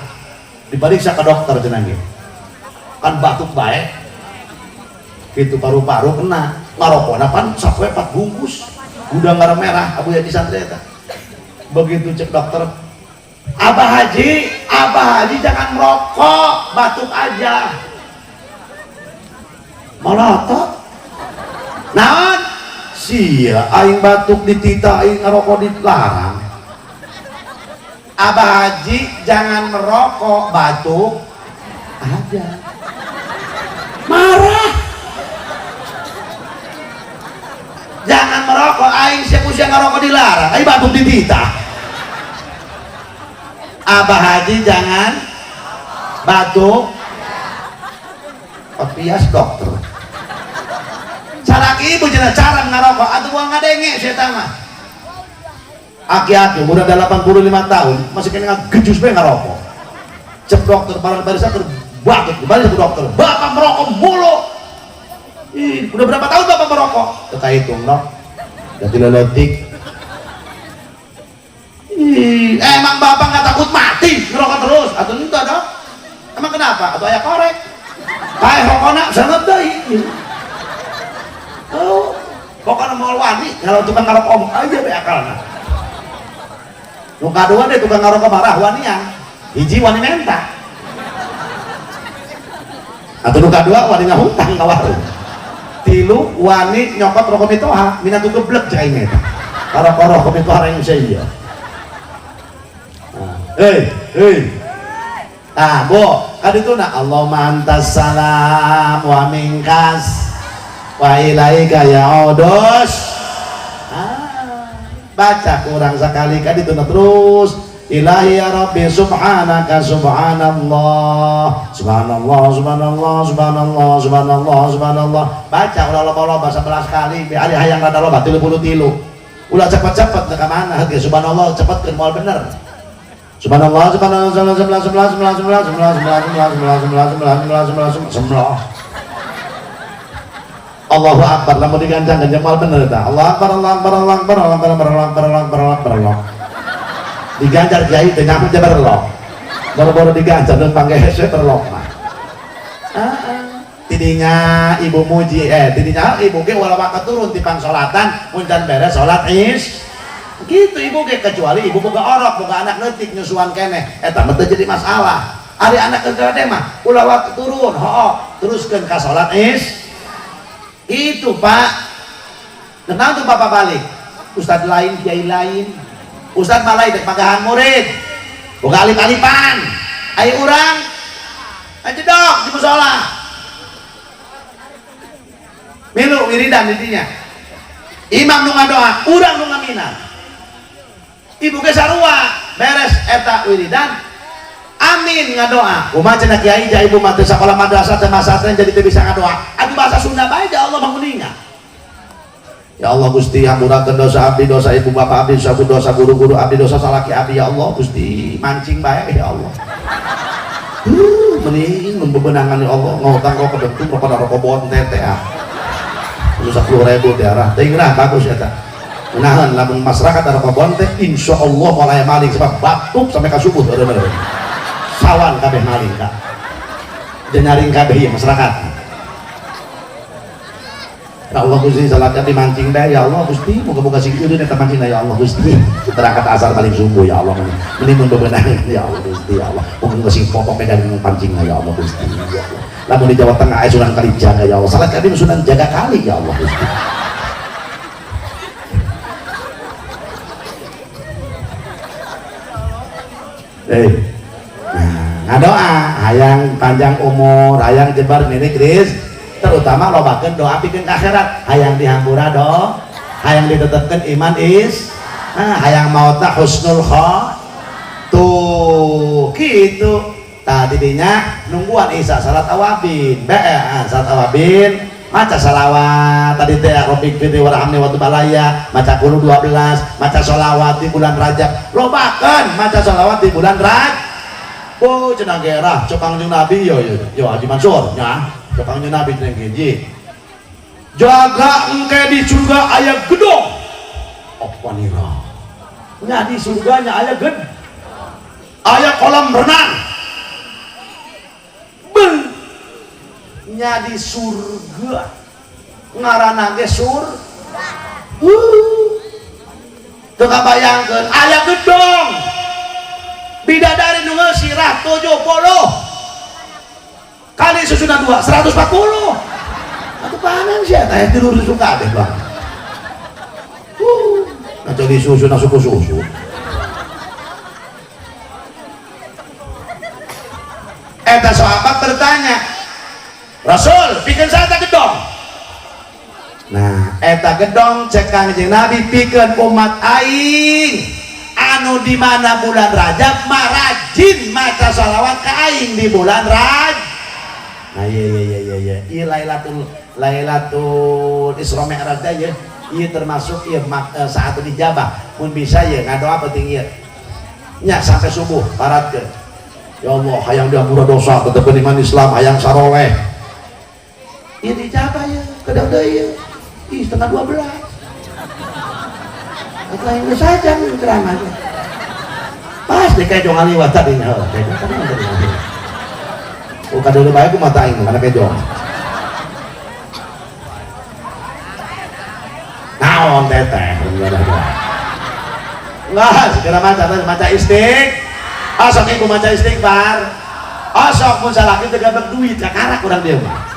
diperiksa ke dokter cenah ge. Kan batuk bae. Gitu paru-paru kena ngarokona pan sampai 4 bungkus udah ngarep merah Abu Yaji santri eta. Begitu cek dokter, Abah Haji jangan merokok, batuk aja. Melotot. Naon? Sia aing batuk ditita aing ngarokok dilarang. Abah Haji jangan merokok, batuk aja. Marah. Jangan merokok, aing siapa ngerokok dilarang, aing batuk ditita. Abah Haji jangan batuk, pias dokter. Salaki ibu jangan cara ngerokok, atau uang ngadenge saya mah. Aki-aki udah 85 tahun masih kena ngejus bae ngerokok. Cek dokter barang barisan terbatuk, balik ke dokter. Bapak merokok mulu. Ih, udah berapa tahun bapak merokok? Kita hitung dong. Jadi lelotik. Emang bapak nggak takut mati ngerokok terus? Atau enggak dong? Emang kenapa? Atau ayah korek? Kayak rokoknya sangat deh. Oh, pokoknya mau wani kalau tukang ngerokok aja be akalnya. Nuka dua deh tukang ngerokok marah wani yang hiji wani menta. Atau nuka dua wani ngahutang ka warung. Tilu wani nyokot rokok mitoha minatu geblek cai meta karo-karo rokok mitoha yang saya. Nah bo kaditu na Allahumma antas salam wa minkas wa ilaika ya'udus. Baca kurang sekali kaditu na terus Ilahi ya Rabbi subhanaka subhanallah subhanallah subhanallah subhanallah subhanallah subhanallah. Baca ulah bahasa 11 kali ari hayang rada loba 30 ulah cepet-cepet ke mana heuh subhanallah cepetkeun moal bener. Subhanallah subhanallah subhanallah. Allahu akbar lamun digancang moal bener tah. Allahu akbar Allahu akbar Allahu akbar Allahu akbar Allahu akbar Allahu akbar. Diganjar kiai teh nyampe berlok. Baru-baru diganjar dan panggil hese berlok mah. Tidinya ibu muji tidinya ibu ge wala bakal turun ti pangsolatan muncan beres salat is. Gitu ibu ge kecuali ibu boga orok boga anak leutik nyusuan keneh eta mah teu jadi masalah. Ari anak kecil mah ulah waktu turun hooh teruskeun ka salat is. Itu Pak. Kenal tuh Bapak balik. Ustadz lain kiai lain. Ustadz malai dek pagahan murid boga alip-alipan ayo urang aja dok di musola milu wiridan intinya imam nu ngadoa urang nu ngaminan ibu ge sarua beres eta wiridan amin ngadoa kumaha cenah kiai ja ibu mah teu sakola madrasah teh masatren jadi teu bisa ngadoa atuh bahasa Sunda bae ja Allah manguninga. Ya Allah Gusti hampurakeun dosa abdi dosa ibu bapak abdi dosa guru-guru abdi dosa salaki abdi ya Allah Gusti mancing bae ya Allah. Mending membebenangan ya Allah ngutang kau kedentung rokok bontet ya. Lu 10.000 daerah teuing rah bagus eta. Menahan lamun masyarakat rokok bontet insyaallah mulai maling sebab batuk sampai ka subuh bener-bener. Sawan kabeh maling Kak. Jeung nyaring kabeh ieu masyarakat. Ya Allah Gusti salatnya dimancing deh ya Allah Gusti moga-moga sing kieu eta mancing ya Allah Gusti terangkat asar paling subuh ya Allah mending mun bebenang ya Allah Gusti ya Allah moga sing pokok medan pancing ya Allah Gusti ya Allah lamun di Jawa Tengah aya Sunan Kalijaga ya Allah salat kali Sunan jaga kali ya Allah Gusti. Ngadoa hayang panjang umur hayang jebar nini Kris terutama lobakeun doa pikeun ka akhirat hayang dihampura hayang ditetapkan iman hayang mautna husnul tuh gitu tadi dinya nungguan Isa salat awabin salat awabin maca salawat tadi teh Rabbik firli warhamni wa tub alayya maca qul 12 maca salawat di bulan Rajab lobakeun maca salawat di bulan Rajab oh cenah gerah cokang jeung Nabi yo Haji Mansur nya cokang jeung Nabi cenah hiji jaga engke di surga aya gedong panira nya di surganya aya gedong aya kolam renang nya di surga ngaranna ge surga teu kabayangkeun aya gedong bidadari nu sirah 70 kali susunan 2 140 atuh panen sia teh tidur susu kabeh bang atuh disusun susu eta sahabat bertanya Rasul pikeun saha gedong nah eta gedong cek Kangjeng Nabi pikeun umat aing anu di mana bulan Rajab marajin maca salawat ka aing di bulan Rajab nah iya Lailatul Isra Mi'raj ya ieu termasuk ieu saat dijabah mun bisa ya ngadoa penting ieu nya sampai subuh paratkeun ya Allah hayang diampura dosa tetep iman Islam hayang saroleh ieu dijabah ya kedah deui ih setengah 12 atau yang saja ceramahnya pas di kejong aliwat tadi bukan dulu baik aku matain karena kejong naon teteh enggak segera maca asok iku maca istighfar asok pun salaki tegablek duit kakara kurang dia mah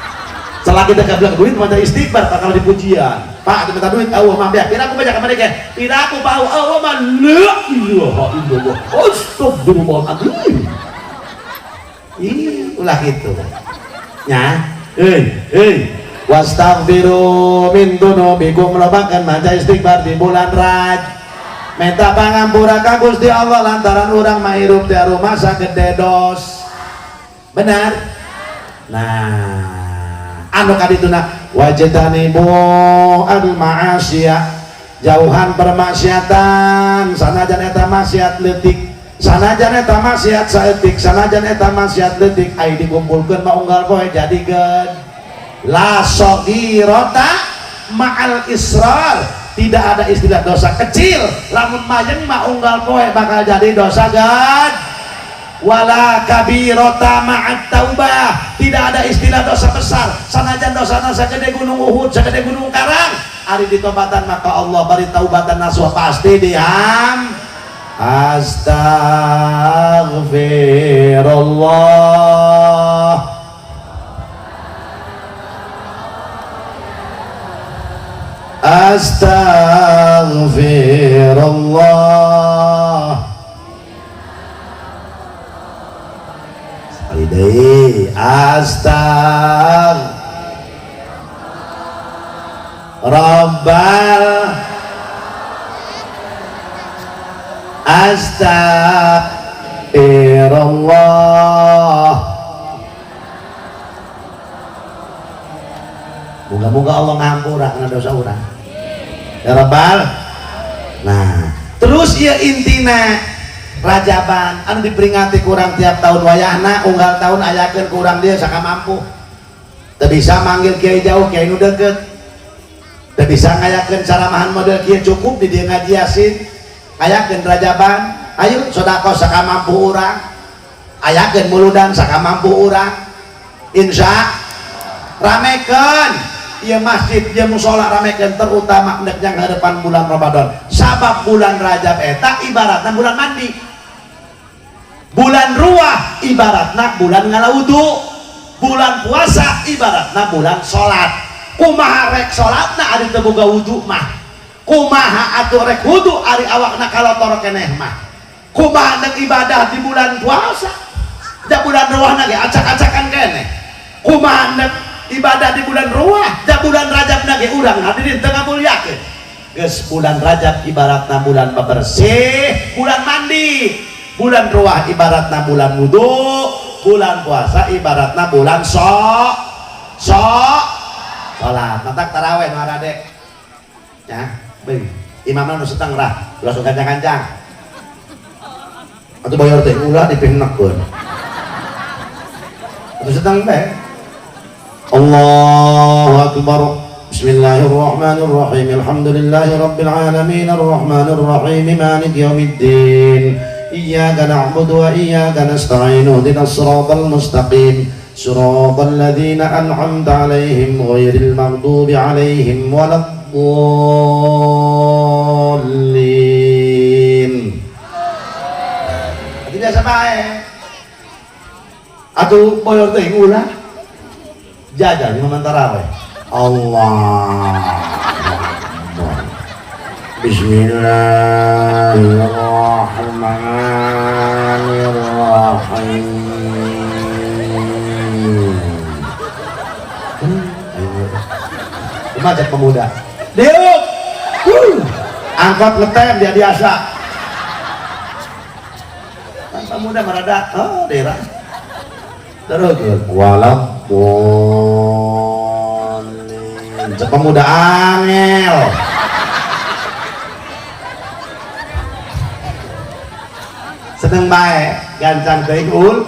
selagi tegablek duit maca istighfar bakal dipujian Pak minta duit Allah mah biar aku baca kemana ke tidak aku bau Allah mah la ilaha illallah astagfirullahaladzim ulah gitu nya wastaghfiru min dunubikum lobakan maca istighfar di bulan Rajab minta pangampura ka Gusti Allah lantaran urang mahirup di rumah sagede dos benar nah anu kadituna wajtanibu al ma'asiyah jauhan permaksiatan sanajan eta maksiat leutik sanajan eta maksiat saeutik sanajan eta maksiat leutik ai dikumpulkeun mah unggal poe jadikeun la saghirata ma'al israr tidak ada istilah dosa kecil lamun mayeng mah unggal poe bakal jadi dosa gede wala kabirota ma'at taubah tidak ada istilah dosa besar sanajan dosa sagede gunung Uhud sagede gunung Karang ari ditobatan maka Allah bari taubatan nasuh pasti diham astagfirullah astagfirullah Idai astag Rabbal astagfirullah moga-moga Allah ngampura kana dosa urang ya Rabbal nah terus ieu intina Rajaban anu diperingati kurang tiap tahun wayahna unggal tahun ayakeun kurang dia saka mampu teu bisa manggil kiai jauh kiai nu deukeut teu bisa ngayakeun caramahan model kieu cukup di dieu ngaji Yasin ayakeun Rajaban ayo sedekah saka mampu urang ayakeun muludan saka mampu urang insya ramekeun ieu masjid ieu mushola ramekeun terutama nek yang harapan bulan Ramadan sabab bulan Rajab eta ibaratna bulan mandi bulan ruah ibaratna bulan ngalawudu bulan puasa ibaratna bulan sholat kumaha rek sholatna ari teu boga wudu mah kumaha atuh rek wudu ari awakna kalotor keneh mah kumaha nek ibadah di bulan puasa da bulan ruahna ge acak-acakan keneh kumaha nek ibadah di bulan ruah da bulan Rajabna ge urang hadirin teu ngabulyakeun geus bulan Rajab ibaratna bulan bebersih, bulan mandi. Bulan ruah ibaratna bulan wudu, bulan puasa ibaratna bulan sholat. Matak taraweh nu adek. Ya, beuh. Imamna nu setengah langsung kancang-kancang. Atuh bayar teh ulah dipihnekeun. Atuh setengah teh. Allahu akbar. Bismillahirrahmanirrahim. Alhamdulillahi rabbil alamin arrahmanir rahim maliki yaumiddin. Iyyaka na'budu wa iyyaka nasta'in. Ihdinas siratal mustaqim. Siratal ladzina an'amta 'alaihim ghairil maghdubi 'alaihim waladdallin. Biasa bae. Atuh boyor teh ulah. Jajan imam tarawih. Allah. Bismillahirrahmanirrahim. Macet pemuda. Diuk. Angkot ngetem dia biasa. Kan pemuda merada. Oh, daerah. Terus walaupun pemuda angel. Seneng bae gancan teh ul.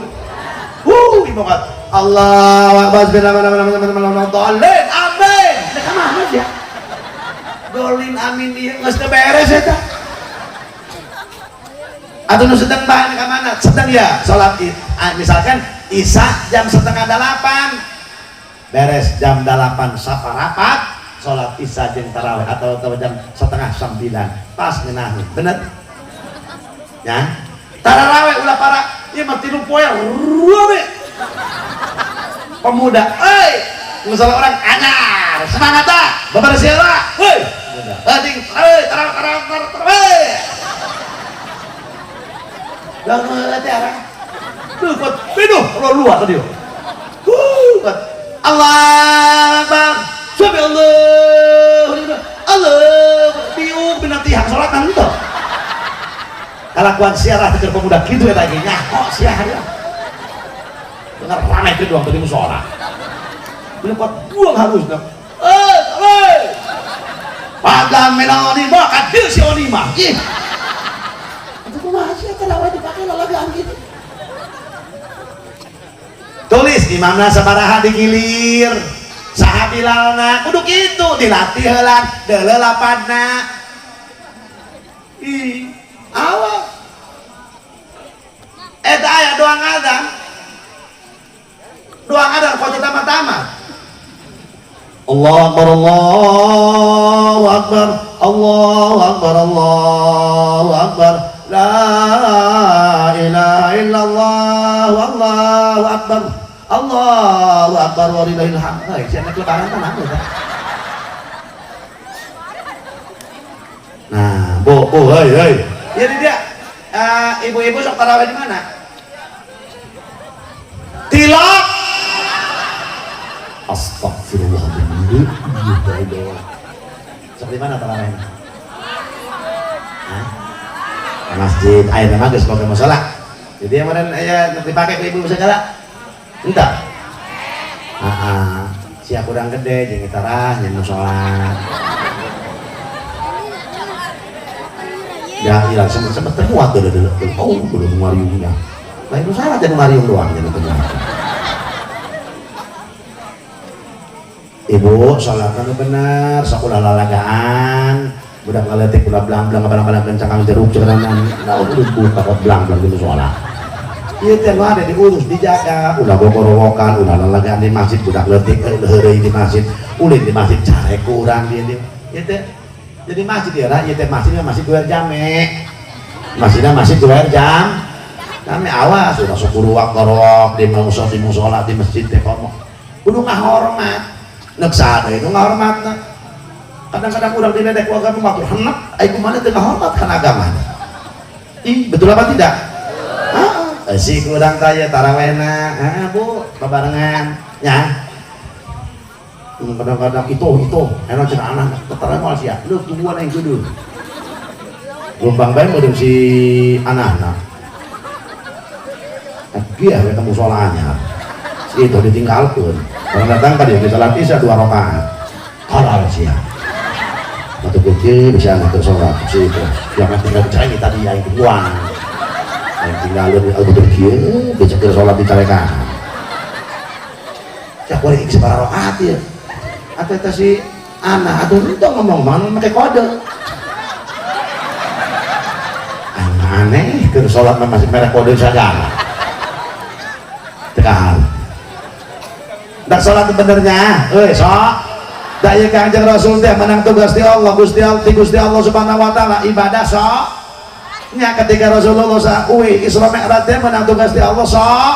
Ibarat Allahu akbar bismillahirrahmanirrahim. Amin. Nek mana dia? Dolin amin ieu geus teu beres eta. Atau nu sedang bae ka mana? Sedang ya salat misalkan Isya jam 7:30 beres jam 8 saparapat salat Isya jeung tarawih atau jam 8:30 pas ngeunah bener ya tarawih ulah para ieu mah 3 poe ruame pemuda euy misalnya orang anyar semangat ah bebersih lah heuy penting euy tarawih lah teh arah tuh buat penuh kalau luar tadi buat Allah bang suami Allah biung binatihang sholat nanti kalakuan siarah teker pemuda gitu ya lagi nyakok siarah ya dengar ramai itu doang tadi musola buat buang halus dong pada menoni mah kadir si onima itu kumaha sih terawih dipakai lalagaan gitu tulis imamna sabaraha digilir saha bilalna kudu kitu dilatih heulan deuleu lapadna ih awas eta aya doang adzan qajat tamat-tamat Allahu akbar Allahu akbar Allahu akbar Allahu akbar la ilaha illallah wallahu akbar Allahu akbar walillahil hamd. Heuh sia nek lebaran kan apa ya? Nah, bu heuy. Jadi dia ibu-ibu sok tarawih di mana? Tilak. Astagfirullahaladzim. Sok di mana tarawihnya? Hah? Masjid ayeuna mah geus boga musala. Jadi yang meureun aya dipakai ku ibu segala. Entah. Sia kurang gede jeung itarah nya musala. Ya ilang sempet termuat dulu. Oh, kudu ngariungnya. Lain musala jeung ngariung doang nya teh. Ibu salatna bener, sakulah lalagaan. Budak ngaletik ulah belang-belang kadang-kadang kencang kami jeruk ceranan nah udah buka belang-belang gitu soalnya ieu teh ada diurus dijaga ulah gogorowokan ulah lalagaan di masjid budak letik heureuy di masjid ulin di masjid carek kurang di ieu teh jadi masjid ya ieu teh masjidnya masih 2 jam masjidnya masih 2 jam kami awas udah 10 waktu rok di musola di masjid teh kudu ngahormat neuk sadeu itu ngahormatna kadang-kadang urang diledek ku agama mah hendak ai kumaha teu ngahormat kana agama. Ih, betul apa tidak? Heeh. Si kurang tanya tarawehna. Bu, babarengan nya. kadang-kadang itu enak cina anak ketara mal sia lu tungguan yang kudu gelombang bae model si anak-anak dia ketemu sholatnya itu ditinggalkan orang datang tadi di salat isya 2 rakaat halal sia atau kecil bisa ngatur sholat si itu yang tinggal bicara ini tadi yang tungguan yang tinggal lu berkir bisa ke sholat dicarekan ya boleh ikut para rakaat ya atau si anak atau itu ngomong mana pakai kode aneh ke sholat masih merek kode saja tekan ndak sholat benernya sok daya kanjeng Rasul teh menang tugas di Allah Gusti Allah Subhanahu wa taala ibadah sok nya ketika Rasulullah Isra Mi'raj teh menang tugas di Allah sok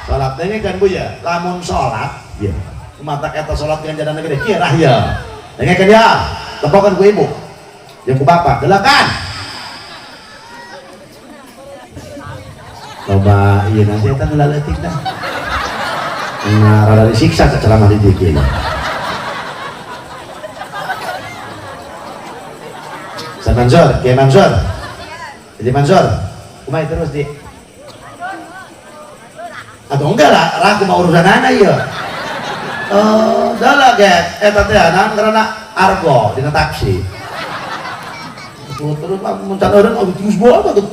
sholat teh kan Bu ya lamun sholat ya mata kata sholat dengan jalan negeri kira ya dengarkan ya tepokan ku ibu yang ku bapak delakan coba iya nanti kita ngelaletik dah rada disiksa ceramah di dikit Ustaz Mansur, Kiai Mansur jadi Mansur kumai terus di atau enggak lah aku mau urusan anak ya dah lah get eta teh karena argo dina taksi terus lah muncan orang terus bawa terus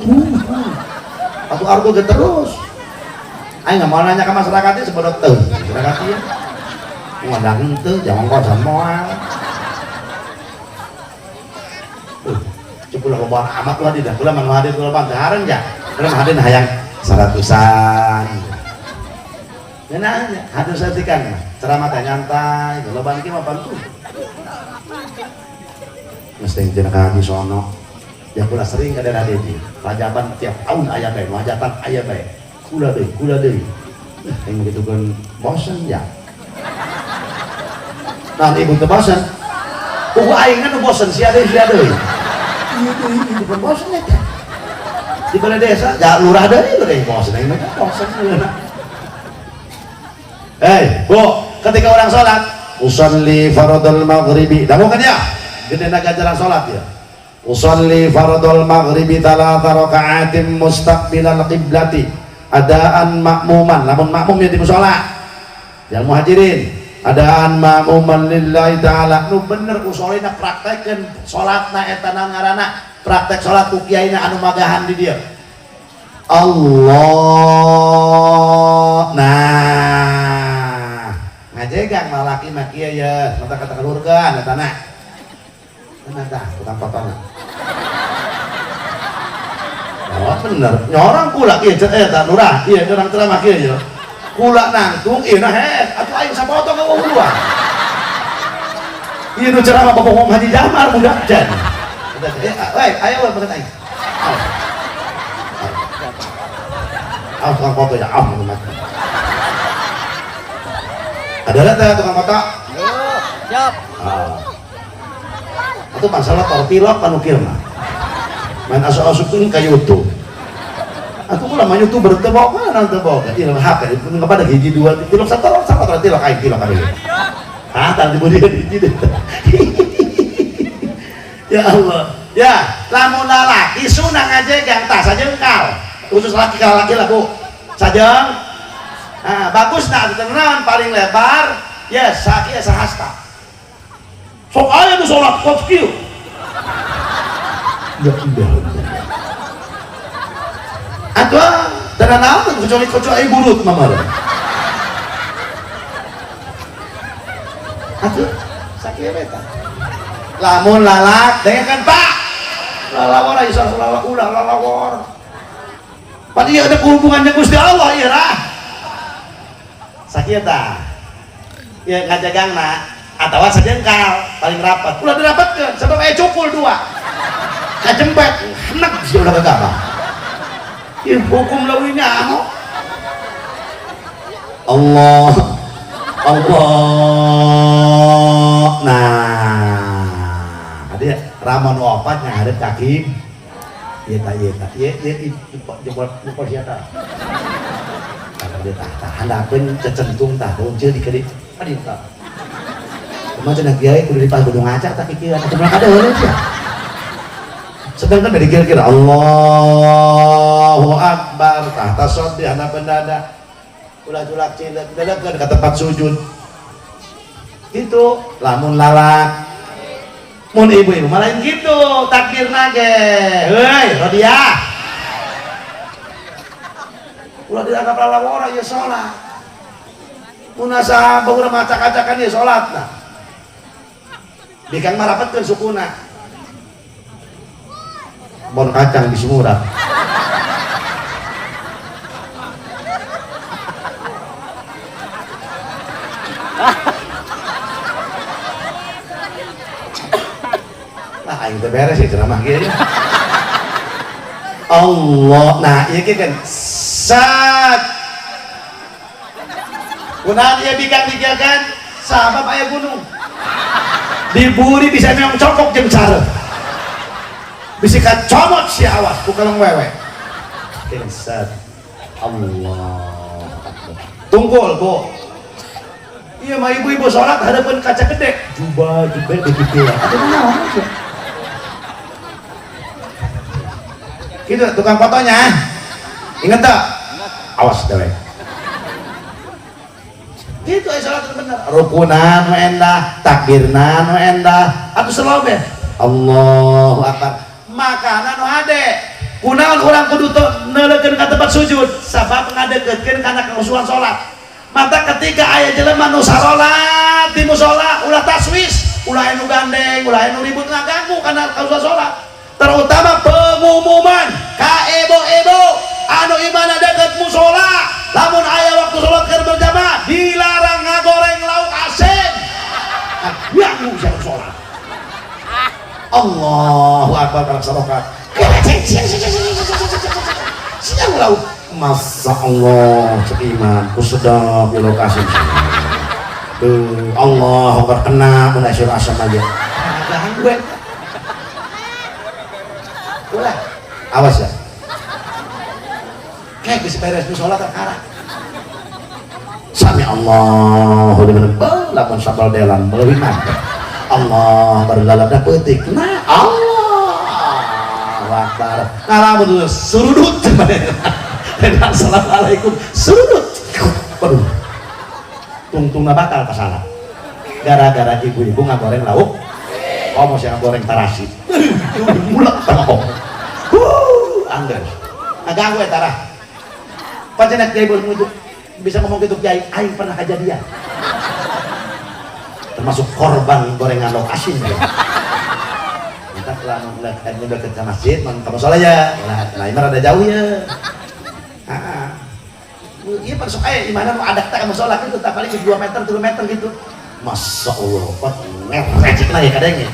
atau argo get terus ayo nggak mau nanya ke masyarakatnya sebelum tuh masyarakatnya ngandang itu jangan kau semua cukup lah bawa amat lah tidak pula mau hadir pula bang sekarang ya karena hadir hayang 100-an nanya hadir setikan ceramah teh nyantai kalau balik mah bantu mesti jeneng kami sono yang pula sering ke daerah deui rajaban tiap tahun aya bae hajatan aya bae kula deui yang begitu kan bosan ya nah ibu teu bosan kuku aing kan bosan sia deui ieu bukan bosan eta di balai desa ja lurah deui bosan aing mah bosan Bu, ketika orang sholat usolli fardul maghribi tahu kan ya gede ganjaran sholat ya usolli fardul maghribi 3 raka'atin mustaqbilal qiblati adaan makmuman lamun makmum ya di mushola yang muhajirin adaan makmuman lillahi ta'ala nu bener usolina praktekeun sholatna eta ngaranna praktek sholat ku kiaina anu magahan di dia Allah ngajegang lalaki mah kieu ya mata kata kalurkeun eta na tah tukang potong oh bener nyorang kula kieu eta lurah ieu urang ceramah kieu ya kula nangtung ieu nah atuh aing sapotong ka uluan ieu nu ceramah bohong Haji Jamal budak jan ayo we beungeut aing tukang foto ya ada nggak tukang foto? Siap. Itu masalah torpilok panukil mah. Main asuk-asuk ini kayak YouTube. Aku pula main YouTuber tebok mana tebok? Ini HP itu nggak pada gigi 2 tilok 1 sama tilok kayak tilok kali. Tadi kemudian gigi. Ya Allah. Ya, lamun lalaki sunah ngajegang tas sajengkal. Khusus laki-laki lah Bu. Sajeng. Nah, bagus nak ditenang paling lebar ya saki ya sahasta sok aja tuh sholat kok skill ya udah atau dan anak kecuali burut mamar atau saki ya beta lamun lalak dengarkan Pak lalawar aja lalawar ulah lalawar padahal ada hubungannya Gusti Allah ya lah sakit ya ngajagang nak atau sajengkal paling rapat udah dirapatkan sebab cukul 2 kajembet enak sih udah kagak ya hukum lawinya Allah nah ada ramon wafatnya ada kaki iya jempol siapa dia tahan pun cecentung tahu dia dikerik adita cuma cenah kiai kudu di pas gunung ngaca tak kikieuan atuh mah kada heureus ya. Sedangkan dari kira-kira Allahu Akbar tahta soddi hana pendada ulah julak cilik dadakan ke tempat sujud gitu lamun lalak mun ibu-ibu malain gitu takbir nage heuy Rodiah ulah dianggap lalawara ya sholat mun asa baheula macak-acakan ya sholatna bikang marapetkeun sukuna bon kacang di Sumurah. Nah, aing teh beres ya ceramah kieu. Allah, nah ieu kan sat. Kunaon ieu bikang dijagan sabab aya gunung. Diburi bisa meong cokok jeung sareuh. Bisa comot si awas bukan wewe insat Allah tunggul bu iya mah ibu-ibu sholat hadapan kaca gede jubah begitu ya gitu tukang fotonya inget tak awas dewek gitu sholat bener rukunan nu endah takbirna nu endah atuh selobe Allahu Akbar makanan nu hade kunaon urang kudu neulekeun ka tempat sujud sabab ngadeukkeun kana keusuhan salat mata ketika aya jelema nu salat di mushola ulah taswis ulah anu gandeng ulah anu ribut ngaganggu kana keusuhan salat terutama pengumuman ka ibu-ibu anu imana deket mushola lamun aya waktu salat keur berjamaah dilarang ngagoreng lauk asin ganggu sia salat Allahu Akbar kalau sarokat siang lauk Masya Allah ceriman ku sedap di lokasi Allah Akbar kena mulai suruh asam aja jangan gue ulah awas ya kayak bisa beres sholat terkarah Sami Allahu liman lamun sabal delan melalui mantap Allah berlalap dah petik nah Allah wakbar ngalamun dulu surudut assalamualaikum surudut waduh tungtungna bakal kesalah gara-gara ibu-ibu ngagoreng lauk mau sih ngagoreng tarasi mulak tengok anggar ngaganggu ya tarah pacenak kiai bisa ngomong gitu kiai aing pernah kejadian termasuk korban gorengan lauk asin ya. Kita telah melihat ke masjid, ke musola ya. Nah, ini rada jauh ya. Iya masuk aja, gimana mau ada tak musola gitu, tak paling 2 meter, 3 meter gitu. Masya Allah, kok ngerecik lah ya kadangnya.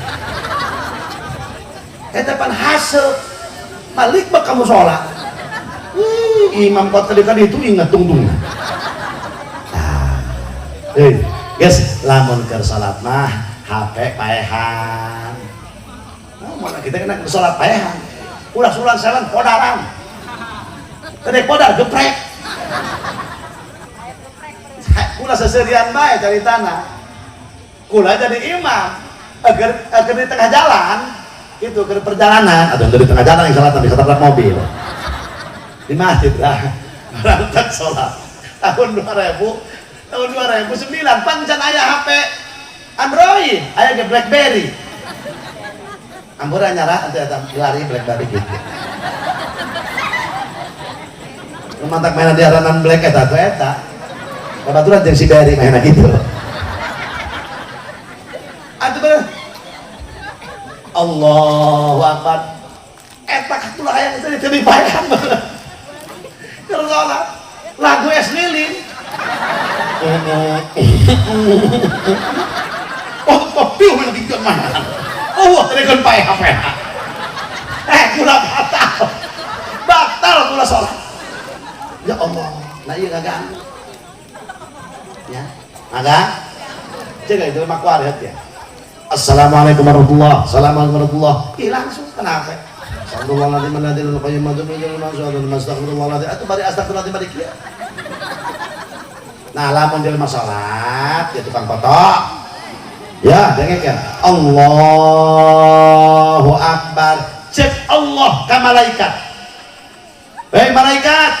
Depan hasil balik ke musola. Imam kota dekat itu ingat tungtung. Guys, lamun keur salat mah HP paehan. Mana kita kena salat paehan. Ulah sulan salam podaran. Teu podar geprek. Kula seserian bae cari tanah. Kula jadi imam agar di tengah jalan itu ke perjalanan atau di tengah jalan yang salat bisa tabrak mobil. Di masjid lah. Berangkat salat tahun 2009 pancen aya HP Android aya ge BlackBerry ampura nyara atuh eta lari BlackBerry gitu mantak mainan diaranan Black eta tuh eta babaturan jeung si Berry mainan gitu atuh bener Allahu Akbar eta katulah aya teh teu dipaehan terus lagu es lilin oh kopi lagi ke mana oh telepon pakai HP kula batal kula sholat ya Allah nah iya gaganggu ya agak jaga itu mak waret ya assalamualaikum warahmatullahi assalamualaikum warahmatullahi langsung kenapa astagfirullahaladzim aladzim qayyim astagfirullahaladzim itu bari astagfirullahaladzim bari kieu. Nah lamun jelema salat ya tukang foto Ya dengekeun Allahu Akbar cek Allah ka malaikat. Hei malaikat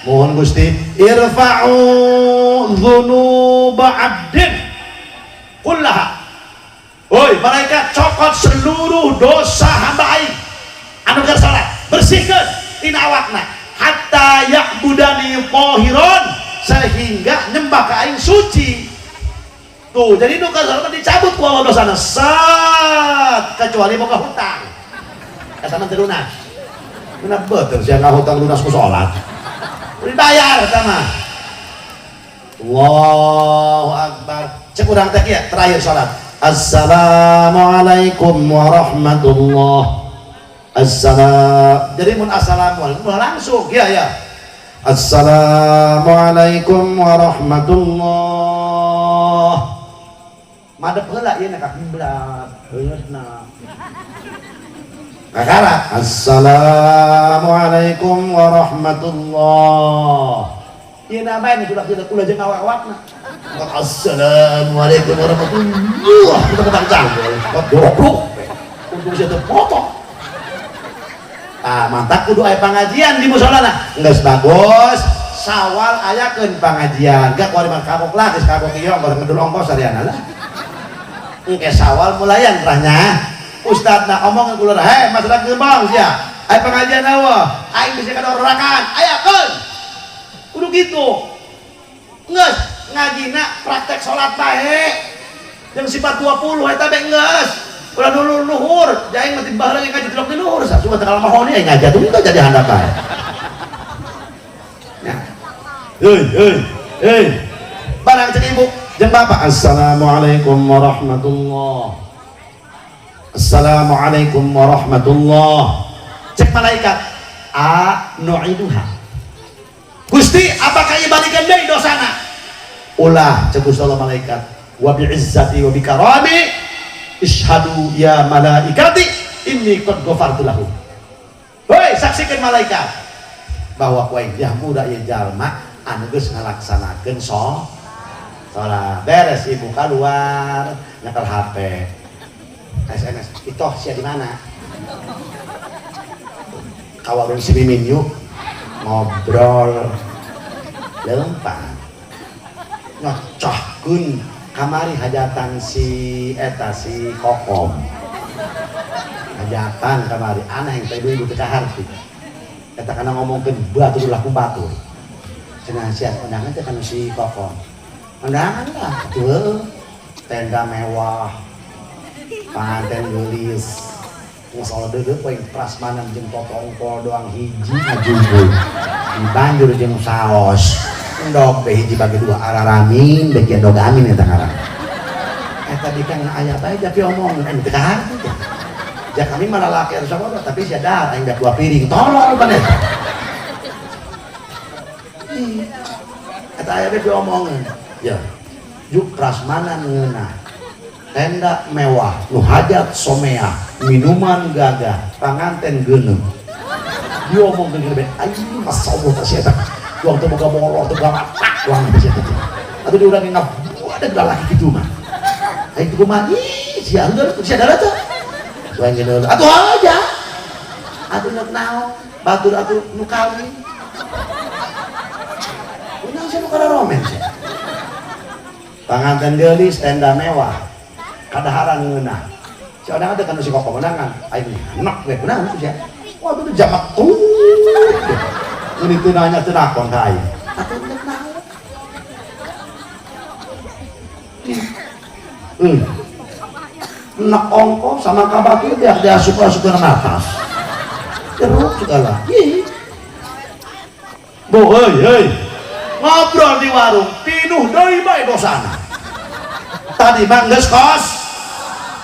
mohon Gusti irfa'u dzunuba 'abdin kullaha. Woi malaikat cokot seluruh dosa hamba aing anu keur salat bersihkeun tina awakna hatta ya'budani tahiron sehingga nyembah ka aing suci. Tuh jadi nu ka salat dicabut ku Allah dosana sat kecuali boga hutang. Eta mah teu lunas. Lunas beuteung sia ngahutang lunas ku salat. Dibayar eta mah. Allahu Akbar. Cek urang teh kieu terakhir salat. Assalamualaikum warahmatullah. Assalam. Jadi mun assalamualaikum langsung ya ya. Assalamualaikum warahmatullah. Madep heula ieu na ka kiblat. Heusna. Kakara. Assalamualaikum warahmatullah. Ieu na bae udah tidak kula jeung awak-awakna. Assalamualaikum warahmatullah. Kita ketang canggul. Kok goblok. Untung sia teu potong. Ah, mantap kudu aya pengajian di musolana. Geus bagus. Sawal ayakeun pengajian. Gak kuari mah kabok lah, geus kabok ieu bareng ngedul ongkos sareana lah. Engke sawal mulayan rahnya. Ustadna omong kula, "Hei, masalah gembong sia. Aya pengajian eueuh. Aing bisa kadororakan. Ayakeun." Kudu gitu. Geus ngajina praktek salat bae. Jeung sifat 20 eta be geus. Ulah dulu luhur, jaing mati baheula ngaji tilok di luhur, cuma teu mahoni aing ngaji tuh jadi handap bae. Ya. Heuh. Barang cek ibu jeung bapak. Assalamualaikum warahmatullah. Assalamualaikum warahmatullah. Cek malaikat, nu'iduha. Gusti, apakah ieu balikeun deui dosana? Ulah cek Gusti Allah malaikat, wa bi'izzati wa bikarami ishadu ya malaikati inni qad ghafartu lahu. Hoi saksikeun malaikat bahwa ku aing muda ieu jalma anu geus ngalaksanakeun salat beres ibu keluar nyetel HP SMS itoh sia di mana kawarun si Mimin yuk ngobrol lempang nyocohkeun kamari hajatan si eta si Kokom hajatan kamari aneh yang tadi ibu teka harti eta kana ngomongkeun batur laku batur cenah sia undangan teh kana si Kokom undangan lah tuh tenda mewah panganten geulis ngosol deudeuh poe prasmanan jeung potongkol doang hiji ngajungkeun dibanjur jeung saos endog teh hiji bagi dua araramin beki endog amin eta ngaran eta dikang aya bae tapi omong anu teh harti teh ja kami mah lalaki anu sabodo tapi sia dar aing da 2 piring tolol pan eta eta aya bae diomongeun ya juk prasmanan ngeunah tenda mewah nu hajat someah minuman gagah panganten geuneuh diomongkeun bae anjing masallah teh sia eta uang teu boga molor teu boga matak uang bisa teh atuh di urang ngabuadeg lalaki kitu mah aing teu kumaha ih sia heureul sia dara teh soalnya geuneuh atuh aja atuh neuk naon batur atuh nu kawin urang sia nu kararomen sia panganten geulis tenda mewah kadaharan ngeunah sia urang teh kana si Kokom menangan aing enak we kunaon sia wah teh jamak tuh ini tuh nanya tuh nakon ka aing atuh neuk naon nak ongkos sama kabatu dia suka napas terus segala bu heuy ngobrol di warung pinuh deui bae dosana tadi mah geus kos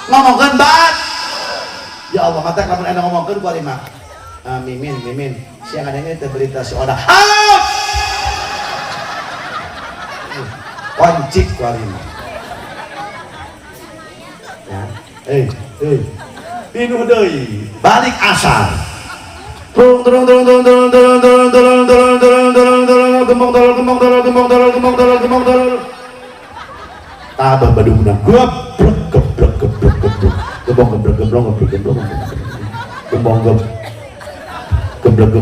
ngomongkeun bat ya Allah mata lamun ena ngomongkeun ku ari mah mimin siang ada ini berita si Oda wancik ku ari mah ya pinuh deui balik asar turun gembong dolol tabah badungna guap geblek gembong geblek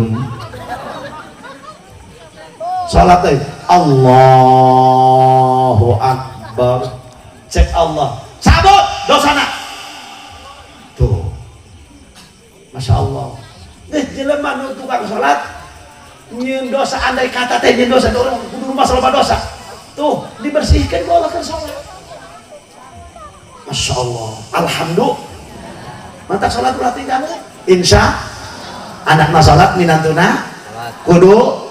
salat teh Allahu Akbar, cek Allah sabut dosana tuh, Masya Allah. Jelema nu tukang salat nyeun dosa, andai kata teh nyeun dosa orang kudu masalah dosa tuh dibersihkan ku Allah keur salat. Masya Allah, alhamdulillah. Mantap salat ulah tinggal insya anakna salat minantuna kudu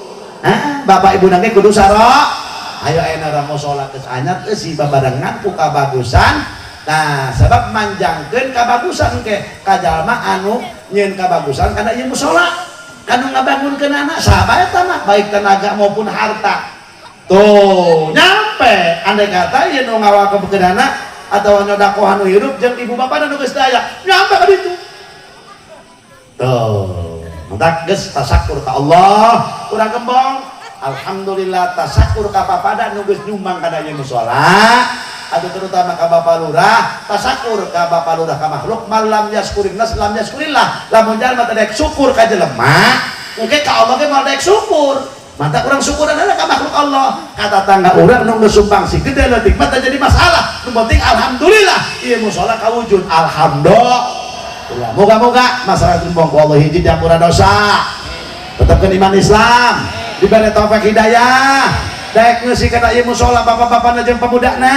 bapak ibu nangge kudu sarok. Ayo ayeuna mau salat geus anyar si babarengan ku kabagusan. Nah, sebab manjangkeun kabagusan ke kajalma anu nyeun kabagusan kana ieu mushola kanu ngabangunkeun anak saha eta mah baik tenaga maupun harta. Tuh, nyampe andai kata ieu nu ngawakeukeun anak atau nyodakoh anu hirup jeung ibu bapak anu geus daya nyampe ka ditu. Tuh, mentak geus tasakur ka Allah, urang gembong. Alhamdulillah tasakur ka papada nu geus nyumbang kana ieu mushola. Atau terutama ka Bapak Lurah, tasakur ka Bapak Lurah ka makhluk, malam yaskurin nas lam yaskurillah. Lamun jalma teu daek syukur ka jelema, engke ka Allah ge moal daek syukur. Mantap urang syukuran ada ka makhluk Allah. Kata tangga urang nu geus sumbang si gede leutik mah teu jadi masalah. Nu penting alhamdulillah ieu mushola kawujud. Alhamdulillah. Moga-moga masyarakat Gembong ku Allah hiji diampura dosa. Tetepkeun iman Islam, diberi taufik hidayah. Daek ngeusi kana ieu mushola bapak-bapana jeung pamudana.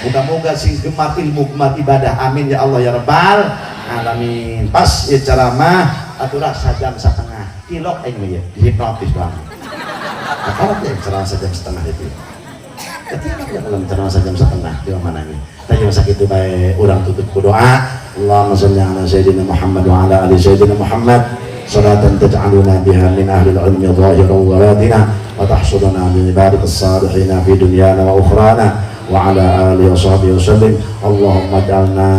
Muga-muga sing gemar ilmu gemar ibadah, amin ya Allah ya rabbal alamin. Pas ieu ceramah aturan sajam setengah kilok aing mah dihipnotis banget. Apa ya ceramah sajam setengah itu? Ketika dalam ceramah sajam setengah di mana ini? Tanya sakitu bae urang tutup ku doa. Allahumma shalli ala sayyidina Muhammad wa ala ali sayyidina Muhammad. Salatan taj'aluna biha min ahli al-ilmi dhahiran wa batina wa tahsuduna min ibadika as-salihin fi dunyana wa ukhrana wa ala alihi wa sahbihi wasallim. Allahumma ij'alna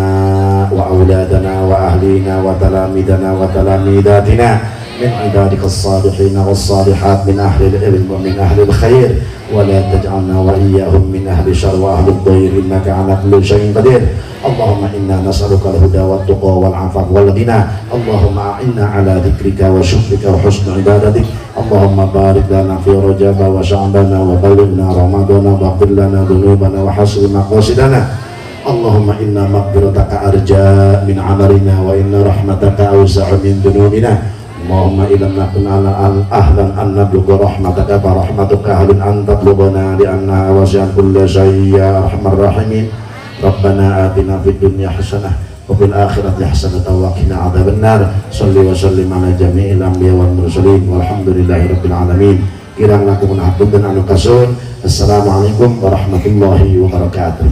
wa auladana wa ahlina wa talamidana wa talamidatina min ibadika as-salihin was-salihat min ahli al-ilm wa min ahli al-khair wa la taj'alna wa iyyahum min ahli syarr wa ahli ad-dhayr innaka 'ala kulli syai'in qadir. Allahumma inna nas'aluka al-huda wa at-tuqa wal 'afaf wal ghina. Allahumma a'inna 'ala dhikrika wa syukrika wa husni ibadatik. Allahumma barik lana fi Rajab wa Sya'bana wa ballighna Ramadana wa ighfir lana dhunubana wa hasin maqasidana. Allahumma inna maghfirataka arja min 'amalina wa inna rahmataka awsa'u min dhunubina. Allahumma ilam nakun ala ahlan an nablugha rahmataka fa rahmatuka ahlun an tatlubbana li anna wasi'at kulli syai'in ya arhamar rahimin. Rabbana atina fid dunya hasanah wa fil akhirati hasanah wa qina adzabannar. Shalli wa sallim ala jami'il anbiya wal mursalin walhamdulillahi rabbil alamin. Kirang lakukan hapunten anu kasun. Assalamualaikum warahmatullahi wabarakatuh.